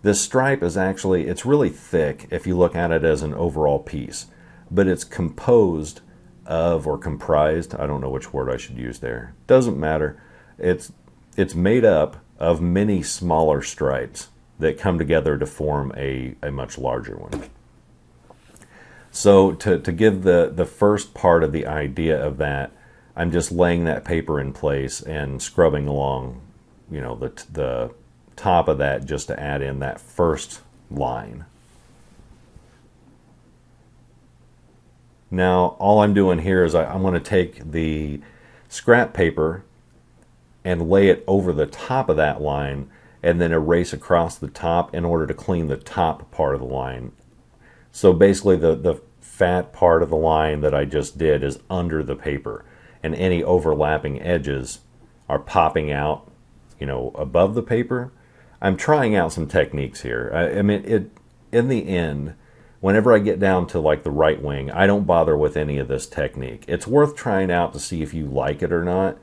This stripe is actually, it's really thick if you look at it as an overall piece, but it's composed of, or comprised, I don't know which word I should use there, doesn't matter. It's made up of many smaller stripes that come together to form a much larger one. So to give the first part of the idea of that, I'm just laying that paper in place and scrubbing along, you know, the top of that just to add in that first line. Now all I'm doing here is I'm going to take the scrap paper and lay it over the top of that line and then erase across the top in order to clean the top part of the line. So basically the fat part of the line that I just did is under the paper, and any overlapping edges are popping out, you know, above the paper. I'm trying out some techniques here. I mean, in the end, whenever I get down to like the right wing, I don't bother with any of this technique. It's worth trying out to see if you like it or not.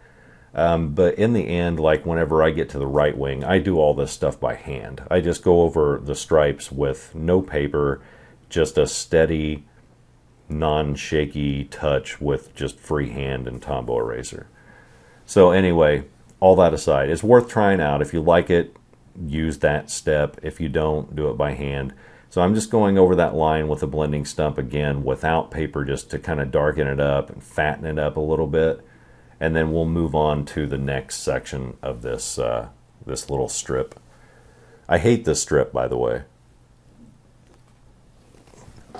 But in the end, like whenever I get to the right wing, I do all this stuff by hand. I just go over the stripes with no paper, just a steady, non-shaky touch with just freehand and Tombow Eraser. So anyway, all that aside, it's worth trying out. If you like it, use that step. If you don't, do it by hand. So I'm just going over that line with a blending stump again without paper, just to kind of darken it up and fatten it up a little bit. And then we'll move on to the next section of this, this little strip. I hate this strip, by the way.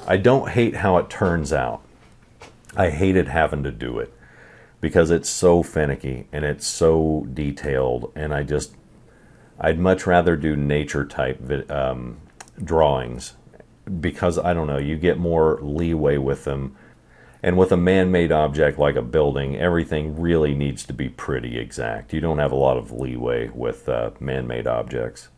I don't hate how it turns out. I hated having to do it because it's so finicky and it's so detailed, and I'd much rather do nature type drawings because, I don't know, you get more leeway with them. And with a man-made object like a building, everything really needs to be pretty exact. You don't have a lot of leeway with man-made objects.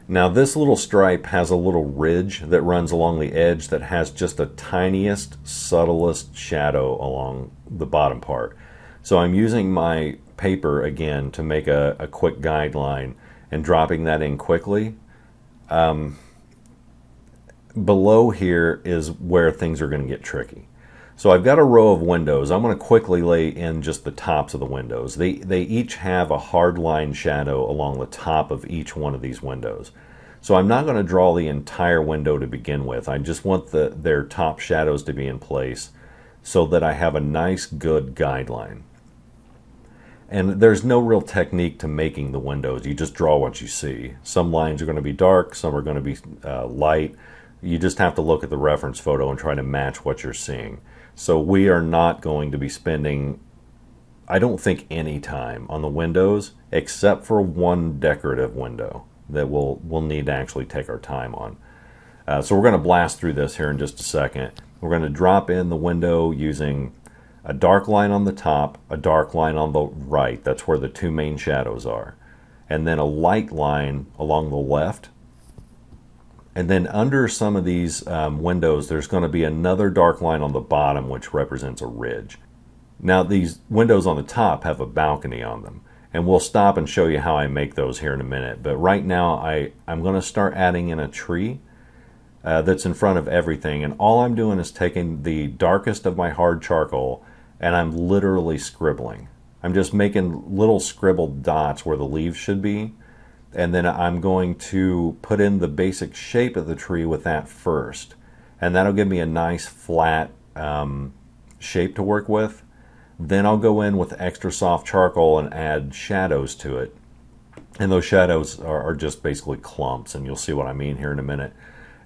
Now this little stripe has a little ridge that runs along the edge that has just the tiniest, subtlest shadow along the bottom part. So I'm using my paper again to make a quick guideline and dropping that in quickly. Below here is where things are going to get tricky. So I've got a row of windows. I'm going to quickly lay in just the tops of the windows. They each have a hard line shadow along the top of each one of these windows. So I'm not going to draw the entire window to begin with. I just want their top shadows to be in place so that I have a nice, good guideline. And there's no real technique to making the windows. You just draw what you see. Some lines are going to be dark, some are going to be light. You just have to look at the reference photo and try to match what you're seeing. So we are not going to be spending, I don't think, any time on the windows except for one decorative window that we'll need to actually take our time on. So we're going to blast through this here in just a second. We're going to drop in the window using a dark line on the top, a dark line on the right. That's where the two main shadows are. And then a light line along the left. And then under some of these windows, there's going to be another dark line on the bottom, which represents a ridge. Now, these windows on the top have a balcony on them. And we'll stop and show you how I make those here in a minute. But right now, I'm going to start adding in a tree that's in front of everything. And all I'm doing is taking the darkest of my hard charcoal, and I'm literally scribbling. I'm just making little scribbled dots where the leaves should be. And then I'm going to put in the basic shape of the tree with that first. And that'll give me a nice flat shape to work with. Then I'll go in with extra soft charcoal and add shadows to it. And those shadows are just basically clumps, and you'll see what I mean here in a minute.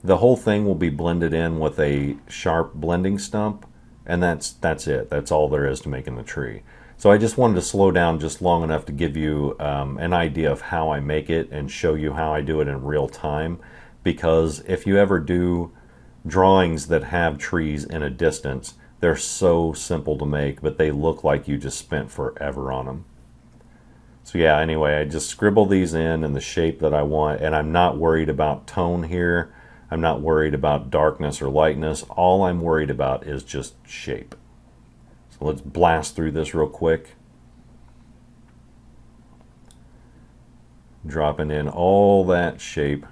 The whole thing will be blended in with a sharp blending stump, and that's it. That's all there is to making the tree. So I just wanted to slow down just long enough to give you an idea of how I make it and show you how I do it in real time. Because if you ever do drawings that have trees in a distance, they're so simple to make, but they look like you just spent forever on them. So yeah, anyway, I just scribble these in the shape that I want, and I'm not worried about tone here. I'm not worried about darkness or lightness. All I'm worried about is just shape. So let's blast through this real quick. Dropping in all that shape.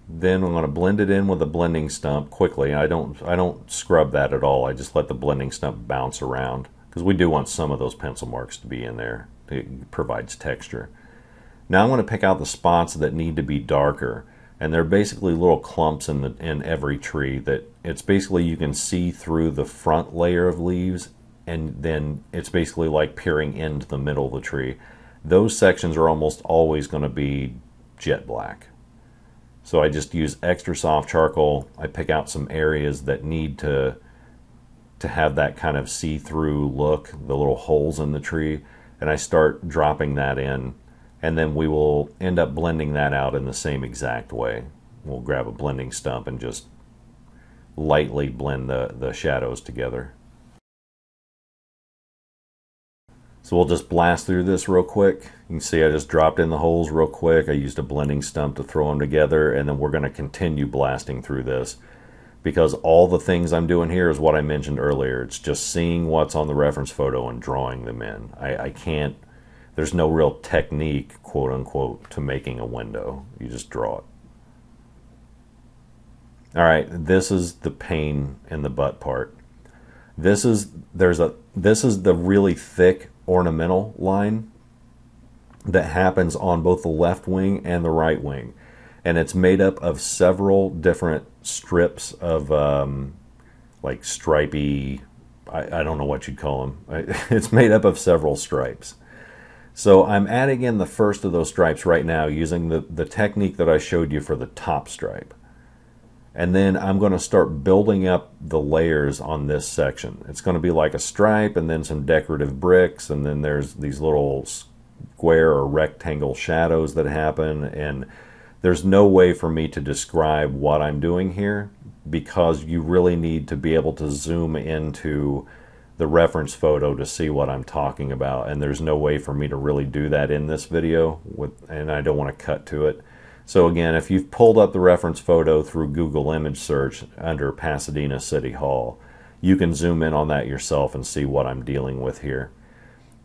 Then I'm going to blend it in with a blending stump quickly. I don't scrub that at all. I just let the blending stump bounce around, because we do want some of those pencil marks to be in there. It provides texture. Now I'm going to pick out the spots that need to be darker, and they're basically little clumps in every tree that it's basically you can see through the front layer of leaves, and then it's basically like peering into the middle of the tree. Those sections are almost always going to be jet black. So I just use extra soft charcoal. I pick out some areas that need to have that kind of see-through look, the little holes in the tree, and I start dropping that in. And then we will end up blending that out in the same exact way. We'll grab a blending stump and just lightly blend the shadows together. So we'll just blast through this real quick. You can see I just dropped in the holes real quick. I used a blending stump to throw them together, and then we're going to continue blasting through this, because all the things I'm doing here is what I mentioned earlier. It's just seeing what's on the reference photo and drawing them in. I can't, there's no real technique, quote unquote, to making a window. You just draw it. All right, this is the pain in the butt part. This is the really thick ornamental line that happens on both the left wing and the right wing, and it's made up of several different strips of like stripy, I don't know what you'd call them. It's made up of several stripes. So I'm adding in the first of those stripes right now using the technique that I showed you for the top stripe. And then I'm going to start building up the layers on this section. It's going to be like a stripe and then some decorative bricks, and then there's these little square or rectangle shadows that happen, and there's no way for me to describe what I'm doing here, because you really need to be able to zoom into the reference photo to see what I'm talking about, and there's no way for me to really do that in this video, and I don't want to cut to it. So again, if you've pulled up the reference photo through Google image search under Pasadena City Hall, you can zoom in on that yourself and see what I'm dealing with here.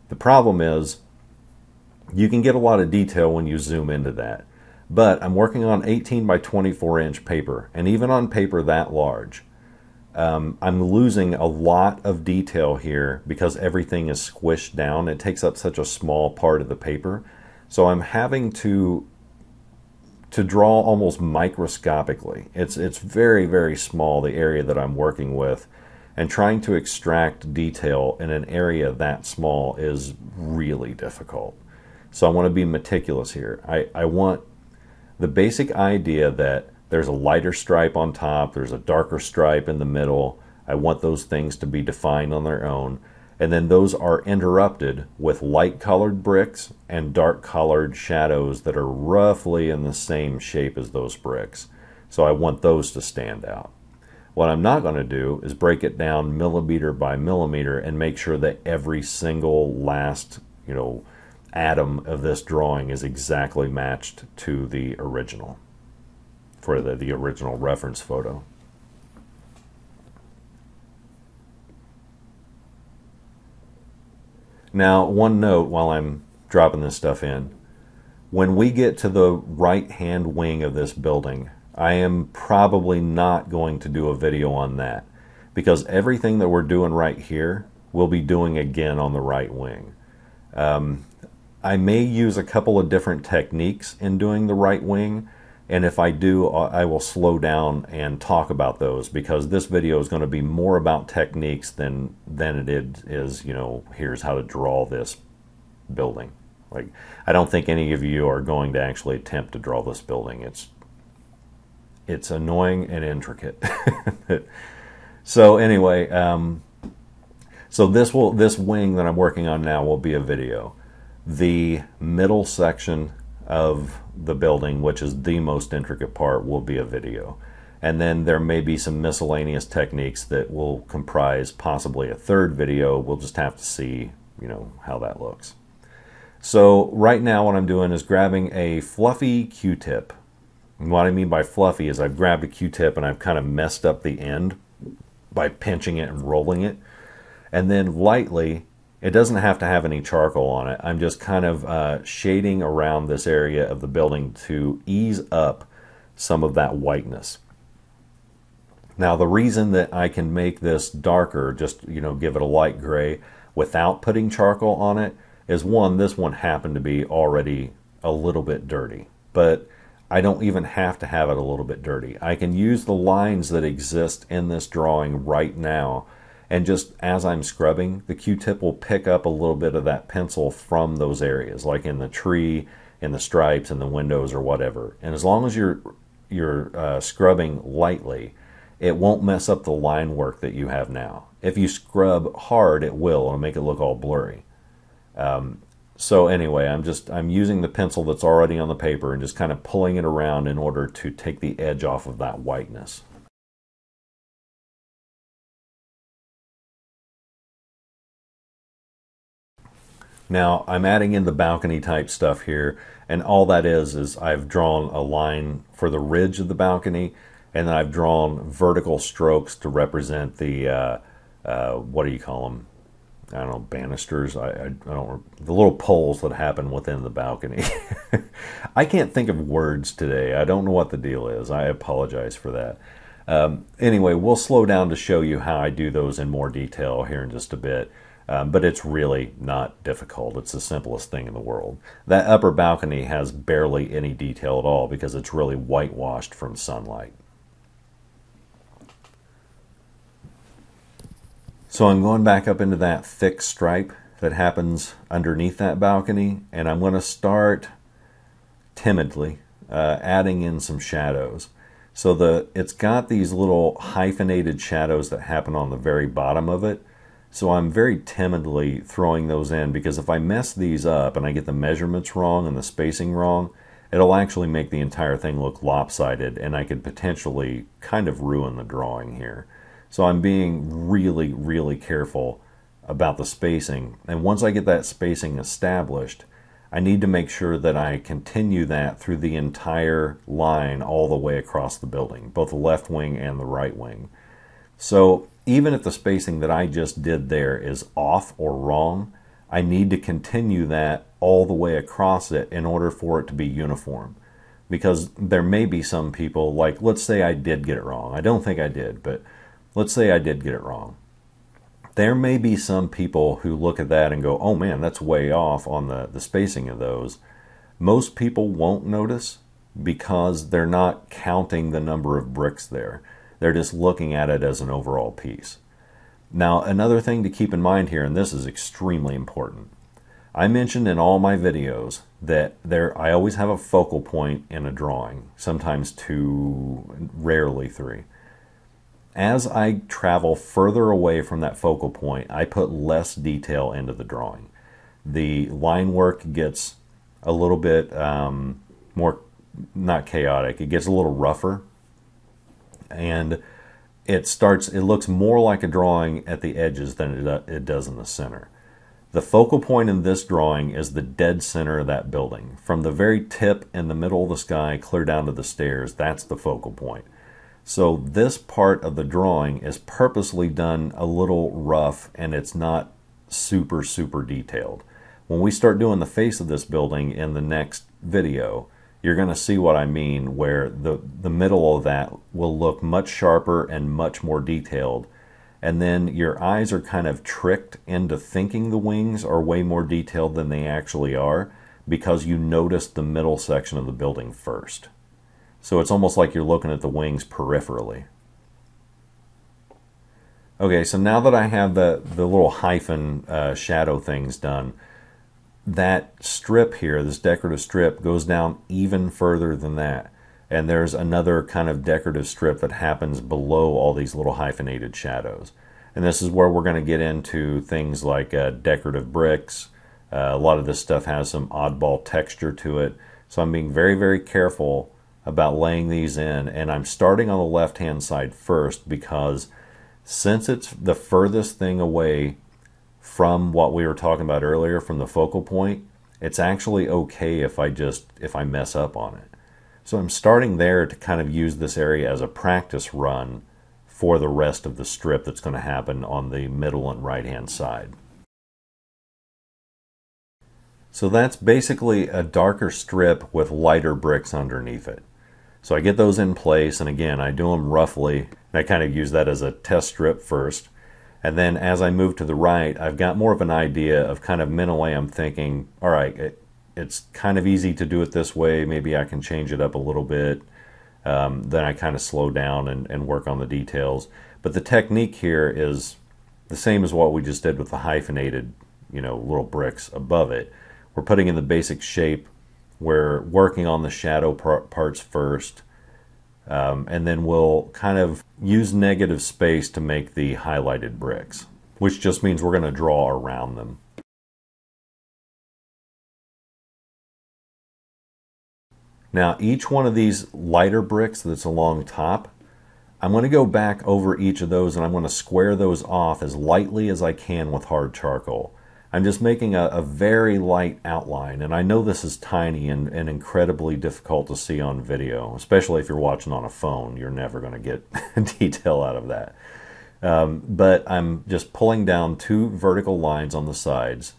The problem is you can get a lot of detail when you zoom into that, but I'm working on 18 by 24 inch paper, and even on paper that large, I'm losing a lot of detail here because everything is squished down. It takes up such a small part of the paper, so I'm having to draw almost microscopically. It's very, very small, the area that I'm working with, and trying to extract detail in an area that small is really difficult. So I want to be meticulous here. I want the basic idea that there's a lighter stripe on top, there's a darker stripe in the middle. I want those things to be defined on their own. And then those are interrupted with light colored bricks and dark colored shadows that are roughly in the same shape as those bricks. So I want those to stand out. What I'm not going to do is break it down millimeter by millimeter and make sure that every single last, atom of this drawing is exactly matched to the original, for the original reference photo. Now, one note while I'm dropping this stuff in. When we get to the right-hand wing of this building, I am probably not going to do a video on that, because everything that we're doing right here, we'll be doing again on the right wing. I may use a couple of different techniques in doing the right wing, and if I do, I will slow down and talk about those, because this video is going to be more about techniques than it is, here's how to draw this building. Like, I don't think any of you are going to actually attempt to draw this building. It's annoying and intricate. So anyway, so this wing that I'm working on now will be a video. The middle section of the building, which is the most intricate part, will be a video. And then there may be some miscellaneous techniques that will comprise possibly a third video. We'll just have to see, how that looks. So right now what I'm doing is grabbing a fluffy Q-tip. And what I mean by fluffy is I've grabbed a Q-tip and I've kind of messed up the end by pinching it and rolling it. And then lightly, it doesn't have to have any charcoal on it. I'm just kind of shading around this area of the building to ease up some of that whiteness. Now, the reason that I can make this darker, just, give it a light gray without putting charcoal on it, is one, this one happened to be already a little bit dirty, but I don't even have to have it a little bit dirty. I can use the lines that exist in this drawing right now, and just as I'm scrubbing, the Q-tip will pick up a little bit of that pencil from those areas, like in the tree, in the stripes, in the windows, or whatever. And as long as you're scrubbing lightly, it won't mess up the line work that you have now. If you scrub hard, it will. It'll make it look all blurry. So anyway, I'm using the pencil that's already on the paper and just kind of pulling it around in order to take the edge off of that whiteness. Now I'm adding in the balcony type stuff here, and all that is I've drawn a line for the ridge of the balcony, and then I've drawn vertical strokes to represent the what do you call them? I don't know, banisters. I don't, the little poles that happen within the balcony. I can't think of words today. I don't know what the deal is. I apologize for that. Anyway, we'll slow down to show you how I do those in more detail here in just a bit. But it's really not difficult. It's the simplest thing in the world. That upper balcony has barely any detail at all because it's really whitewashed from sunlight. So I'm going back up into that thick stripe that happens underneath that balcony, and I'm going to start timidly adding in some shadows. So it's got these little hyphenated shadows that happen on the very bottom of it. So I'm very timidly throwing those in, because if I mess these up and I get the measurements wrong and the spacing wrong, it'll actually make the entire thing look lopsided, and I could potentially kind of ruin the drawing here. So I'm being really, really careful about the spacing. And once I get that spacing established, I need to make sure that I continue that through the entire line all the way across the building, both the left wing and the right wing. So even if the spacing that I just did there is off or wrong, I need to continue that all the way across it in order for it to be uniform. Because there may be some people, like, let's say I did get it wrong. I don't think I did, but let's say I did get it wrong. There may be some people who look at that and go, oh man, that's way off on the spacing of those. Most people won't notice because they're not counting the number of bricks there. They're just looking at it as an overall piece. Now, another thing to keep in mind here, and this is extremely important. I mentioned in all my videos that I always have a focal point in a drawing, sometimes 2, rarely 3. As I travel further away from that focal point, I put less detail into the drawing. The line work gets a little bit more, not chaotic, it gets a little rougher. And it looks more like a drawing at the edges than it does in the center. The focal point in this drawing is the dead center of that building. From the very tip in the middle of the sky clear down to the stairs, that's the focal point. So this part of the drawing is purposely done a little rough, and it's not super, super detailed. When we start doing the face of this building in the next video, you're going to see what I mean, where the middle of that will look much sharper and much more detailed. And then your eyes are kind of tricked into thinking the wings are way more detailed than they actually are because you noticed the middle section of the building first. So it's almost like you're looking at the wings peripherally. Okay, so now that I have the little hyphen shadow things done, that strip here, this decorative strip, goes down even further than that. And there's another kind of decorative strip that happens below all these little hyphenated shadows. And this is where we're going to get into things like decorative bricks. A lot of this stuff has some oddball texture to it. So I'm being very, very careful about laying these in. And I'm starting on the left-hand side first because since it's the furthest thing away from what we were talking about earlier, from the focal point, it's actually okay if I mess up on it. So I'm starting there to kind of use this area as a practice run for the rest of the strip that's going to happen on the middle and right hand side. So that's basically a darker strip with lighter bricks underneath it. So I get those in place, and again, I do them roughly, and I kind of use that as a test strip first. And then as I move to the right, I've got more of an idea of kind of mentally I'm thinking, all right, it's kind of easy to do it this way. Maybe I can change it up a little bit. Then I kind of slow down and work on the details. But the technique here is the same as what we just did with the hyphenated, little bricks above it. We're putting in the basic shape. We're working on the shadow parts first. And then we'll kind of use negative space to make the highlighted bricks, which just means we're going to draw around them. Now, each one of these lighter bricks that's along top, I'm going to go back over each of those and I'm going to square those off as lightly as I can with hard charcoal. I'm just making a very light outline, and I know this is tiny and incredibly difficult to see on video, especially if you're watching on a phone. You're never going to get detail out of that. But I'm just pulling down 2 vertical lines on the sides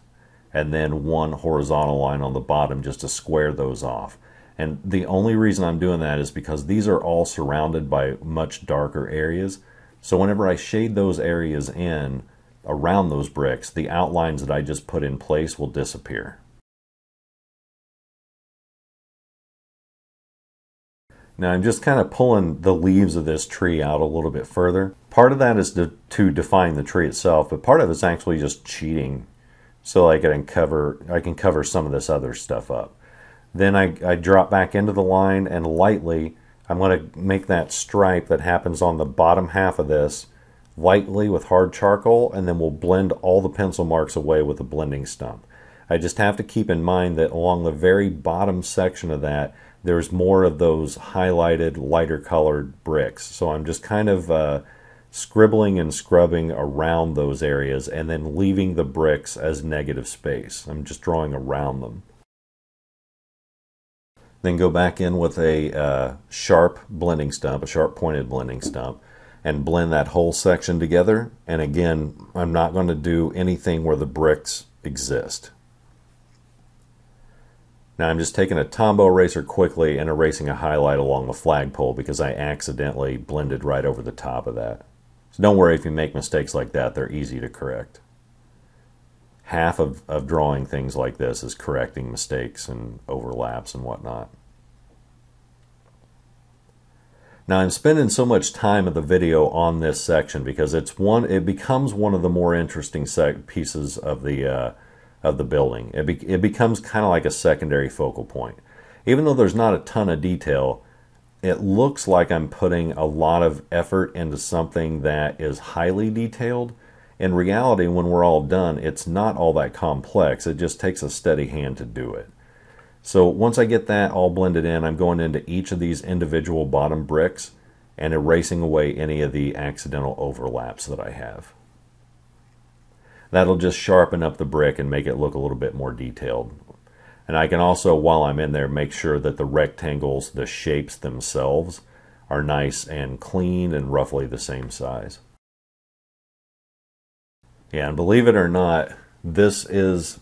and then 1 horizontal line on the bottom just to square those off. And the only reason I'm doing that is because these are all surrounded by much darker areas. So whenever I shade those areas in around those bricks, the outlines that I just put in place will disappear. Now I'm just kind of pulling the leaves of this tree out a little bit further. Part of that is to define the tree itself, but part of it's actually just cheating so I can cover some of this other stuff up. Then I drop back into the line, and lightly I'm going to make that stripe that happens on the bottom half of this lightly with hard charcoal, and then we'll blend all the pencil marks away with a blending stump. I just have to keep in mind that along the very bottom section of that, there's more of those highlighted, lighter colored bricks. So I'm just kind of scribbling and scrubbing around those areas and then leaving the bricks as negative space. I'm just drawing around them. Then go back in with a sharp blending stump, a sharp pointed blending stump, and blend that whole section together. And again, I'm not going to do anything where the bricks exist. Now I'm just taking a Tombow eraser quickly and erasing a highlight along the flagpole because I accidentally blended right over the top of that. So don't worry if you make mistakes like that, they're easy to correct. Half of drawing things like this is correcting mistakes and overlaps and whatnot. Now I'm spending so much time of the video on this section because it becomes one of the more interesting pieces of the building. It becomes kind of like a secondary focal point. Even though there's not a ton of detail, it looks like I'm putting a lot of effort into something that is highly detailed. In reality, when we're all done, it's not all that complex. It just takes a steady hand to do it. So once I get that all blended in, I'm going into each of these individual bottom bricks, and erasing away any of the accidental overlaps that I have. That'll just sharpen up the brick and make it look a little bit more detailed. And I can also, while I'm in there, make sure that the rectangles, the shapes themselves, are nice and clean and roughly the same size. Yeah, and believe it or not, this is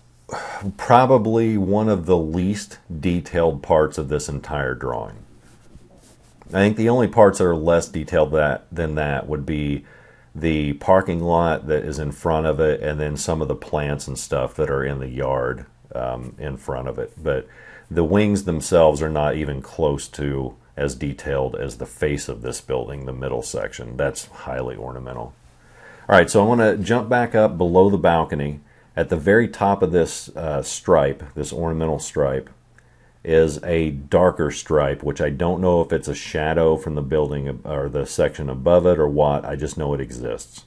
probably one of the least detailed parts of this entire drawing. I think the only parts that are less detailed than that would be the parking lot that is in front of it, and then some of the plants and stuff that are in the yard in front of it. But the wings themselves are not even close to as detailed as the face of this building, the middle section. That's highly ornamental. All right, so I want to jump back up below the balcony. At the very top of this stripe, this ornamental stripe, is a darker stripe, which I don't know if it's a shadow from the building or the section above it or what. I just know it exists.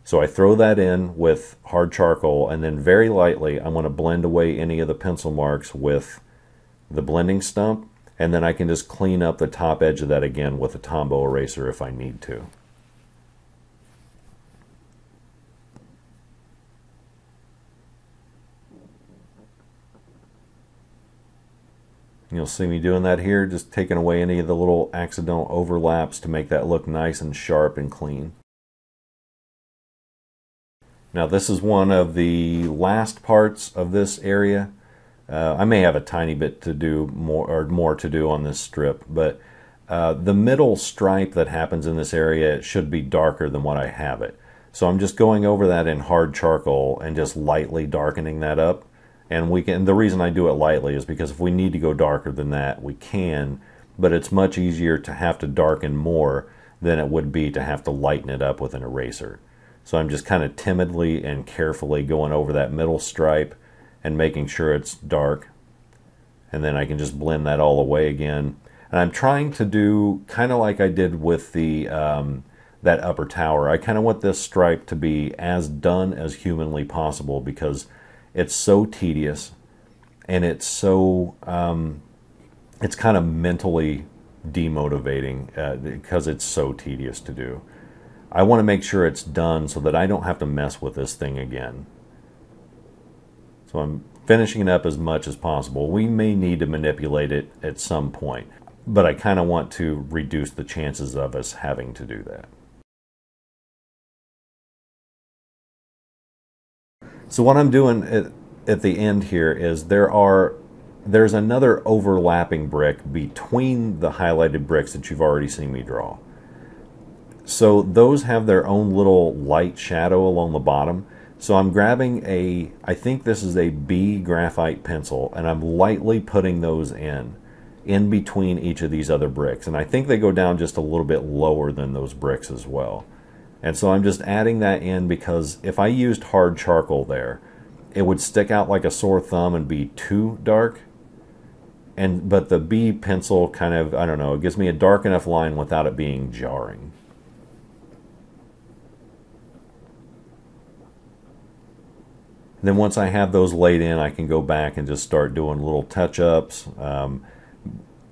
So I throw that in with hard charcoal, and then very lightly I'm going to blend away any of the pencil marks with the blending stump, and then I can just clean up the top edge of that again with a Tombow eraser if I need to. You'll see me doing that here, just taking away any of the little accidental overlaps to make that look nice and sharp and clean. Now this is one of the last parts of this area. I may have a tiny bit to do more to do on this strip, but the middle stripe that happens in this area should be darker than what I have it. So I'm just going over that in hard charcoal and just lightly darkening that up. And the reason I do it lightly is because if we need to go darker than that, we can, but it's much easier to have to darken more than it would be to have to lighten it up with an eraser. So I'm just kind of timidly and carefully going over that middle stripe and making sure it's dark. And then I can just blend that all away again. And I'm trying to do kind of like I did with the that upper tower. I kind of want this stripe to be as done as humanly possible because it's so tedious, and it's so it's kind of mentally demotivating because it's so tedious to do. I want to make sure it's done so that I don't have to mess with this thing again. So I'm finishing it up as much as possible. We may need to manipulate it at some point, but I kind of want to reduce the chances of us having to do that. So what I'm doing at the end here is there's another overlapping brick between the highlighted bricks that you've already seen me draw. So those have their own little light shadow along the bottom. So I'm grabbing I think this is a B graphite pencil, and I'm lightly putting those in between each of these other bricks. And I think they go down just a little bit lower than those bricks as well. And so I'm just adding that in because if I used hard charcoal there, it would stick out like a sore thumb and be too dark. But the B pencil kind of, I don't know, it gives me a dark enough line without it being jarring. Then once I have those laid in, I can go back and just start doing little touch-ups,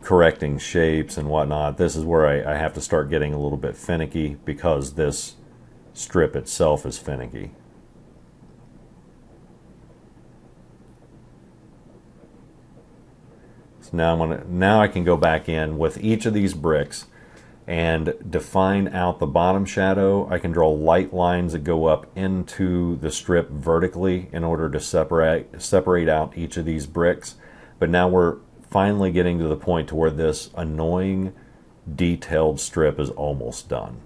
correcting shapes and whatnot. This is where I have to start getting a little bit finicky because this strip itself is finicky. So now I can go back in with each of these bricks and define out the bottom shadow. I can draw light lines that go up into the strip vertically in order to separate out each of these bricks. But now we're finally getting to the point to where this annoying detailed strip is almost done.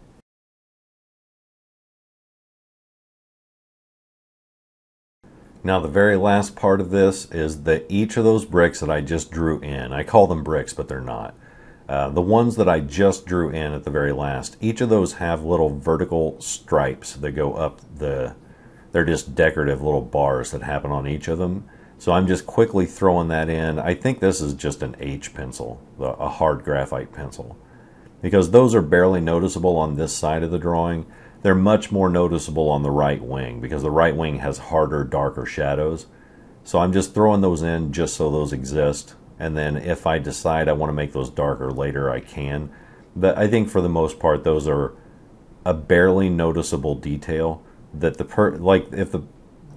Now the very last part of this is that each of those bricks that I just drew in, I call them bricks, but they're not. The ones that I just drew in at the very last, each of those have little vertical stripes that go up they're just decorative little bars that happen on each of them. So I'm just quickly throwing that in. I think this is just an H pencil, a hard graphite pencil, because those are barely noticeable on this side of the drawing. They're much more noticeable on the right wing because the right wing has harder, darker shadows. So I'm just throwing those in just so those exist. And then if I decide I want to make those darker later, I can. I think for the most part, those are a barely noticeable detail that if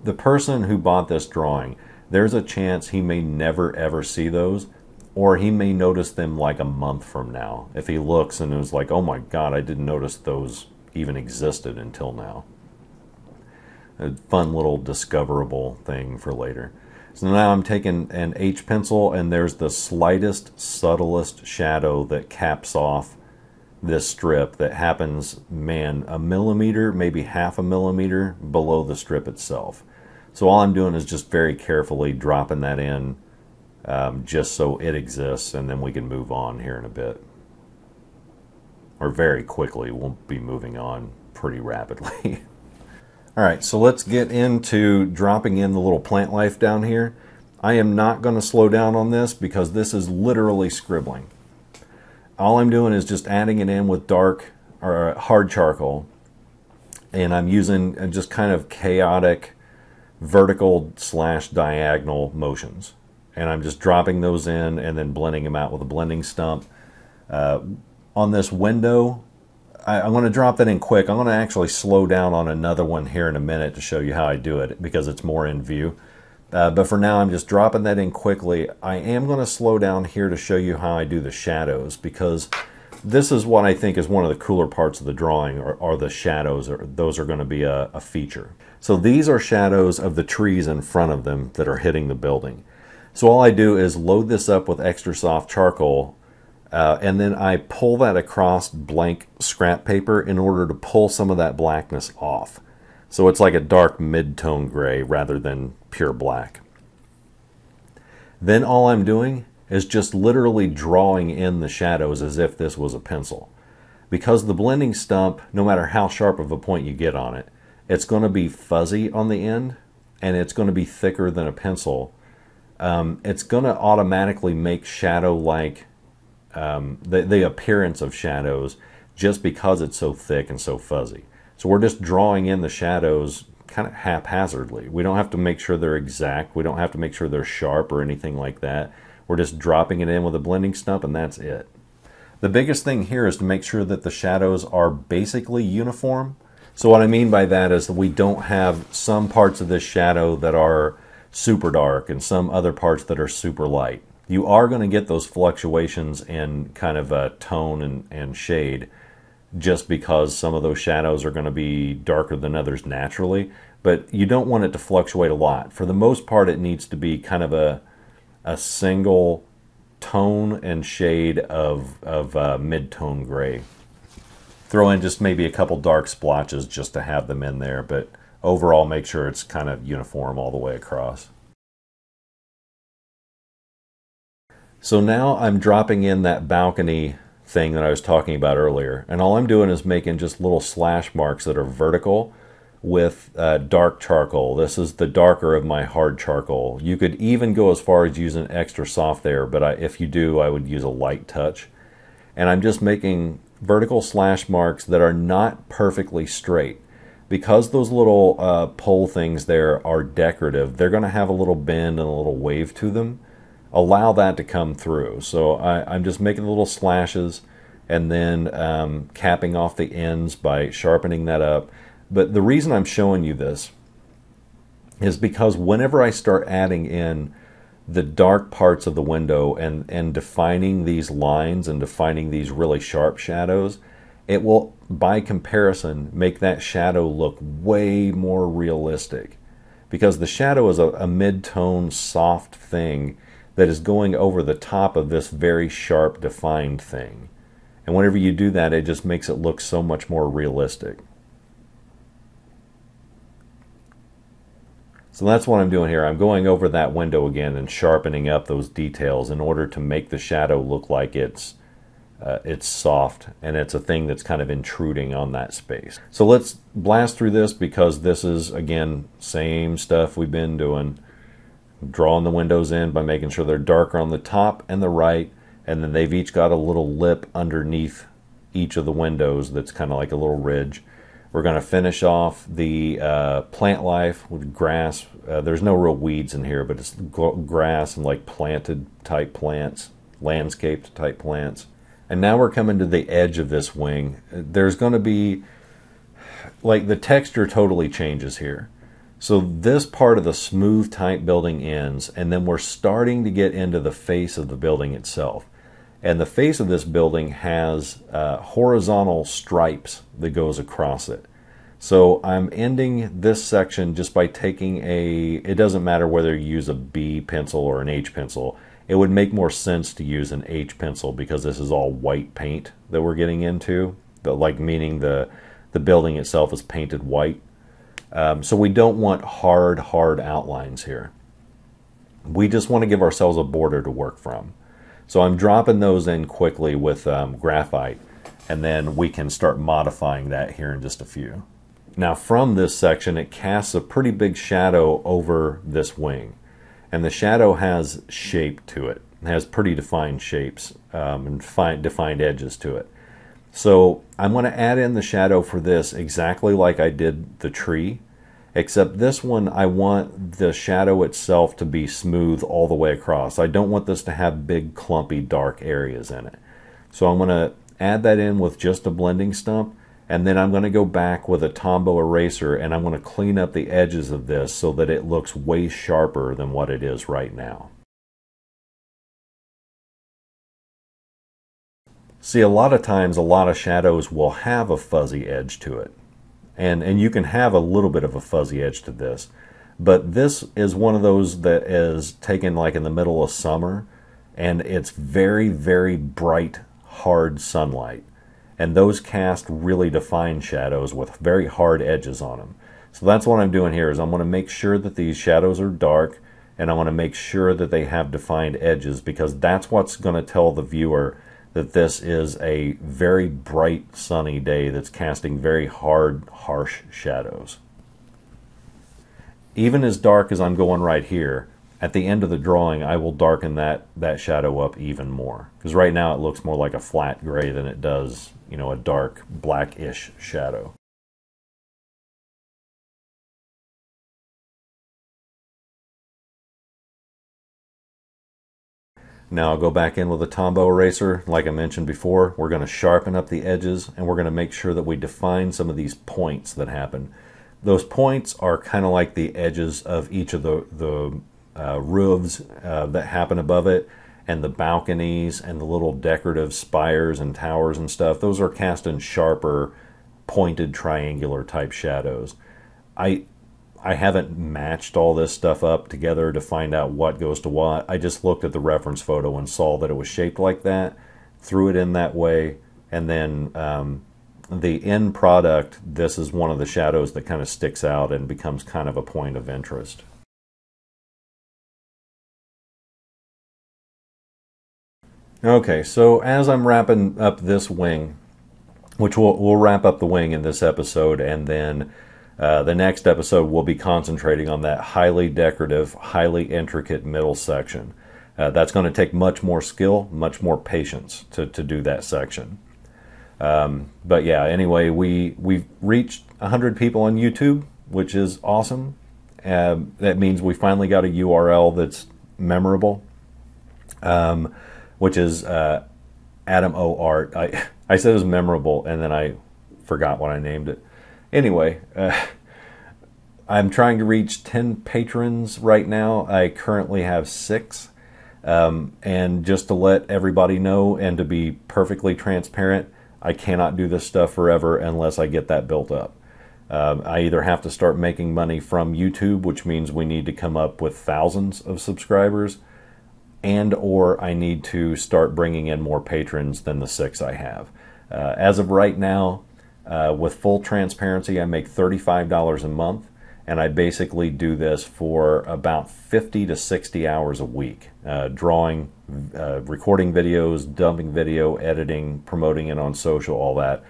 the person who bought this drawing, there's a chance he may never ever see those, or he may notice them like a month from now if he looks and is like, oh my god, I didn't notice those even existed until now. A fun little discoverable thing for later. So now I'm taking an H pencil, and there's the slightest, subtlest shadow that caps off this strip that happens, man, a millimeter, maybe half a millimeter below the strip itself. So all I'm doing is just very carefully dropping that in, just so it exists, and then we can move on here in a bit. Or very quickly, we'll be moving on pretty rapidly. Alright, so let's get into dropping in the little plant life down here. I am not going to slow down on this because this is literally scribbling. All I'm doing is just adding it in with dark or hard charcoal, and I'm using just kind of chaotic vertical / diagonal motions. And I'm just dropping those in and then blending them out with a blending stump. On this window, I'm going to drop that in quick. I'm going to actually slow down on another one here in a minute to show you how I do it because it's more in view. But for now, I'm just dropping that in quickly. I am going to slow down here to show you how I do the shadows, because this is what I think is one of the cooler parts of the drawing, are the shadows. Those are going to be a feature. So these are shadows of the trees in front of them that are hitting the building. So all I do is load this up with extra soft charcoal, and then I pull that across blank scrap paper in order to pull some of that blackness off. So it's like a dark mid-tone gray rather than pure black. Then all I'm doing is just literally drawing in the shadows as if this was a pencil. Because the blending stump, no matter how sharp of a point you get on it, it's going to be fuzzy on the end, and it's going to be thicker than a pencil. It's going to automatically make shadow-like the appearance of shadows just because it's so thick and so fuzzy. So we're just drawing in the shadows kind of haphazardly. We don't have to make sure they're exact. We don't have to make sure they're sharp or anything like that. We're just dropping it in with a blending stump, and that's it. The biggest thing here is to make sure that the shadows are basically uniform. So what I mean by that is that we don't have some parts of this shadow that are super dark and some other parts that are super light. You are going to get those fluctuations in kind of a tone and shade, just because some of those shadows are going to be darker than others naturally, but you don't want it to fluctuate a lot. For the most part, it needs to be kind of a single tone and shade of mid-tone gray. Throw in just maybe a couple dark splotches just to have them in there, but overall make sure it's kind of uniform all the way across. So now I'm dropping in that balcony thing that I was talking about earlier, and all I'm doing is making just little slash marks that are vertical with dark charcoal. This is the darker of my hard charcoal. You could even go as far as using extra soft there, but if you do, I would use a light touch. And I'm just making vertical slash marks that are not perfectly straight. Because those little pole things there are decorative, they're going to have a little bend and a little wave to them. Allow that to come through. So I'm just making little slashes and then capping off the ends by sharpening that up. But the reason I'm showing you this is because whenever I start adding in the dark parts of the window and defining these lines and defining these really sharp shadows, it will, by comparison, make that shadow look way more realistic. Because the shadow is a mid-tone soft thing that is going over the top of this very sharp defined thing. And whenever you do that, it just makes it look so much more realistic. So that's what I'm doing here. I'm going over that window again and sharpening up those details in order to make the shadow look like it's soft and it's a thing that's kind of intruding on that space. So let's blast through this, because this is, again, same stuff we've been doing. Drawing the windows in by making sure they're darker on the top and the right, and then they've each got a little lip underneath each of the windows that's kind of like a little ridge. We're going to finish off the plant life with grass. There's no real weeds in here, but it's grass and like planted type plants, landscaped type plants. And now we're coming to the edge of this wing. There's going to be, like, the texture totally changes here. So this part of the smooth type building ends, and then we're starting to get into the face of the building itself. And the face of this building has horizontal stripes that goes across it. So I'm ending this section just by taking it doesn't matter whether you use a B pencil or an H pencil. It would make more sense to use an H pencil because this is all white paint that we're getting into, meaning the building itself is painted white. So we don't want hard outlines here. We just want to give ourselves a border to work from. So I'm dropping those in quickly with graphite, and then we can start modifying that here in just a few. Now from this section, it casts a pretty big shadow over this wing. And the shadow has shape to it. It has pretty defined shapes and defined edges to it. So I'm going to add in the shadow for this exactly like I did the tree, except this one I want the shadow itself to be smooth all the way across. I don't want this to have big clumpy dark areas in it. So I'm going to add that in with just a blending stump, and then I'm going to go back with a Tombow Eraser and I'm going to clean up the edges of this so that it looks way sharper than what it is right now. See, a lot of times a lot of shadows will have a fuzzy edge to it. And you can have a little bit of a fuzzy edge to this. But this is one of those that is taken like in the middle of summer, and it's very, very bright, hard sunlight. And those cast really defined shadows with very hard edges on them. So that's what I'm doing here, is I'm going to make sure that these shadows are dark, and I want to make sure that they have defined edges, because that's what's going to tell the viewer that this is a very bright, sunny day that's casting very hard, harsh shadows. Even as dark as I'm going right here, at the end of the drawing, I will darken that shadow up even more. Because right now it looks more like a flat gray than it does, you know, a dark, blackish shadow. Now I'll go back in with a Tombow Eraser. Like I mentioned before, we're going to sharpen up the edges, and we're going to make sure that we define some of these points that happen. Those points are kind of like the edges of each of the roofs that happen above it, and the balconies and the little decorative spires and towers and stuff. Those are cast in sharper, pointed triangular type shadows. I haven't matched all this stuff up together to find out what goes to what. I just looked at the reference photo and saw that it was shaped like that, threw it in that way, and then the end product, this is one of the shadows that kind of sticks out and becomes kind of a point of interest. Okay, so as I'm wrapping up this wing, which we'll wrap up the wing in this episode, and then the next episode we'll be concentrating on that highly decorative, highly intricate middle section. That's going to take much more skill, much more patience to do that section. But yeah, anyway, we've reached 100 people on YouTube, which is awesome. That means we finally got a URL that's memorable. Which is Adam O. Art. I said it was memorable, and then I forgot what I named it. Anyway, I'm trying to reach 10 patrons right now. I currently have 6. And just to let everybody know and to be perfectly transparent, I cannot do this stuff forever unless I get that built up. I either have to start making money from YouTube, which means we need to come up with thousands of subscribers, and or I need to start bringing in more patrons than the 6 I have. As of right now, with full transparency, I make $35 a month, and I basically do this for about 50 to 60 hours a week, drawing, recording videos, dubbing video, editing, promoting it on social, all that.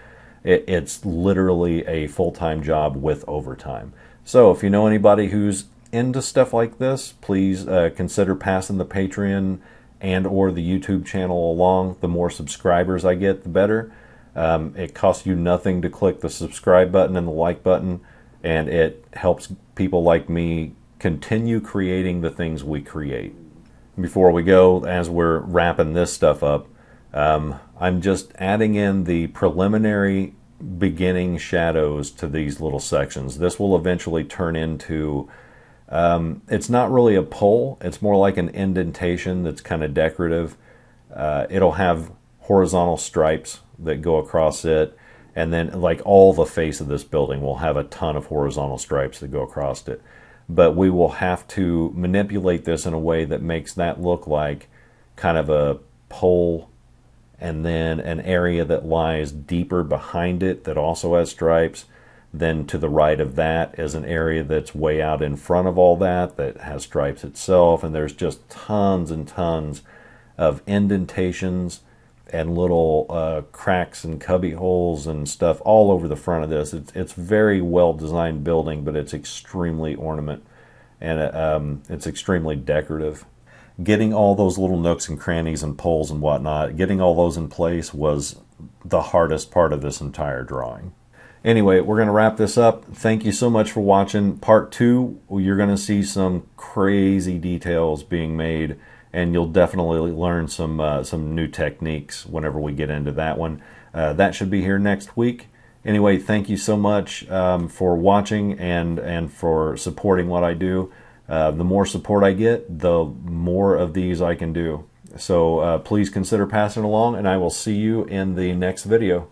It's literally a full-time job with overtime. So if you know anybody who's into stuff like this, please consider passing the Patreon and or the YouTube channel along. The more subscribers I get, the better. It costs you nothing to click the subscribe button and the like button, and it helps people like me continue creating the things we create. Before we go, as we're wrapping this stuff up, I'm just adding in the preliminary beginning shadows to these little sections. This will eventually turn into, it's not really a pole, it's more like an indentation that's kind of decorative. It'll have horizontal stripes that go across it, and then like all the face of this building will have a ton of horizontal stripes that go across it. But we will have to manipulate this in a way that makes that look like kind of a pole, and then an area that lies deeper behind it that also has stripes. Then to the right of that is an area that's way out in front of all that that has stripes itself, and there's just tons and tons of indentations and little cracks and cubby holes and stuff all over the front of this. It's very well designed building, but it's extremely ornate, and it's extremely decorative. Getting all those little nooks and crannies and poles and whatnot, getting all those in place was the hardest part of this entire drawing. Anyway, we're going to wrap this up. Thank you so much for watching. Part 2, you're going to see some crazy details being made, and you'll definitely learn some new techniques whenever we get into that one. That should be here next week. Anyway, thank you so much for watching and for supporting what I do. The more support I get, the more of these I can do. So please consider passing it along, and I will see you in the next video.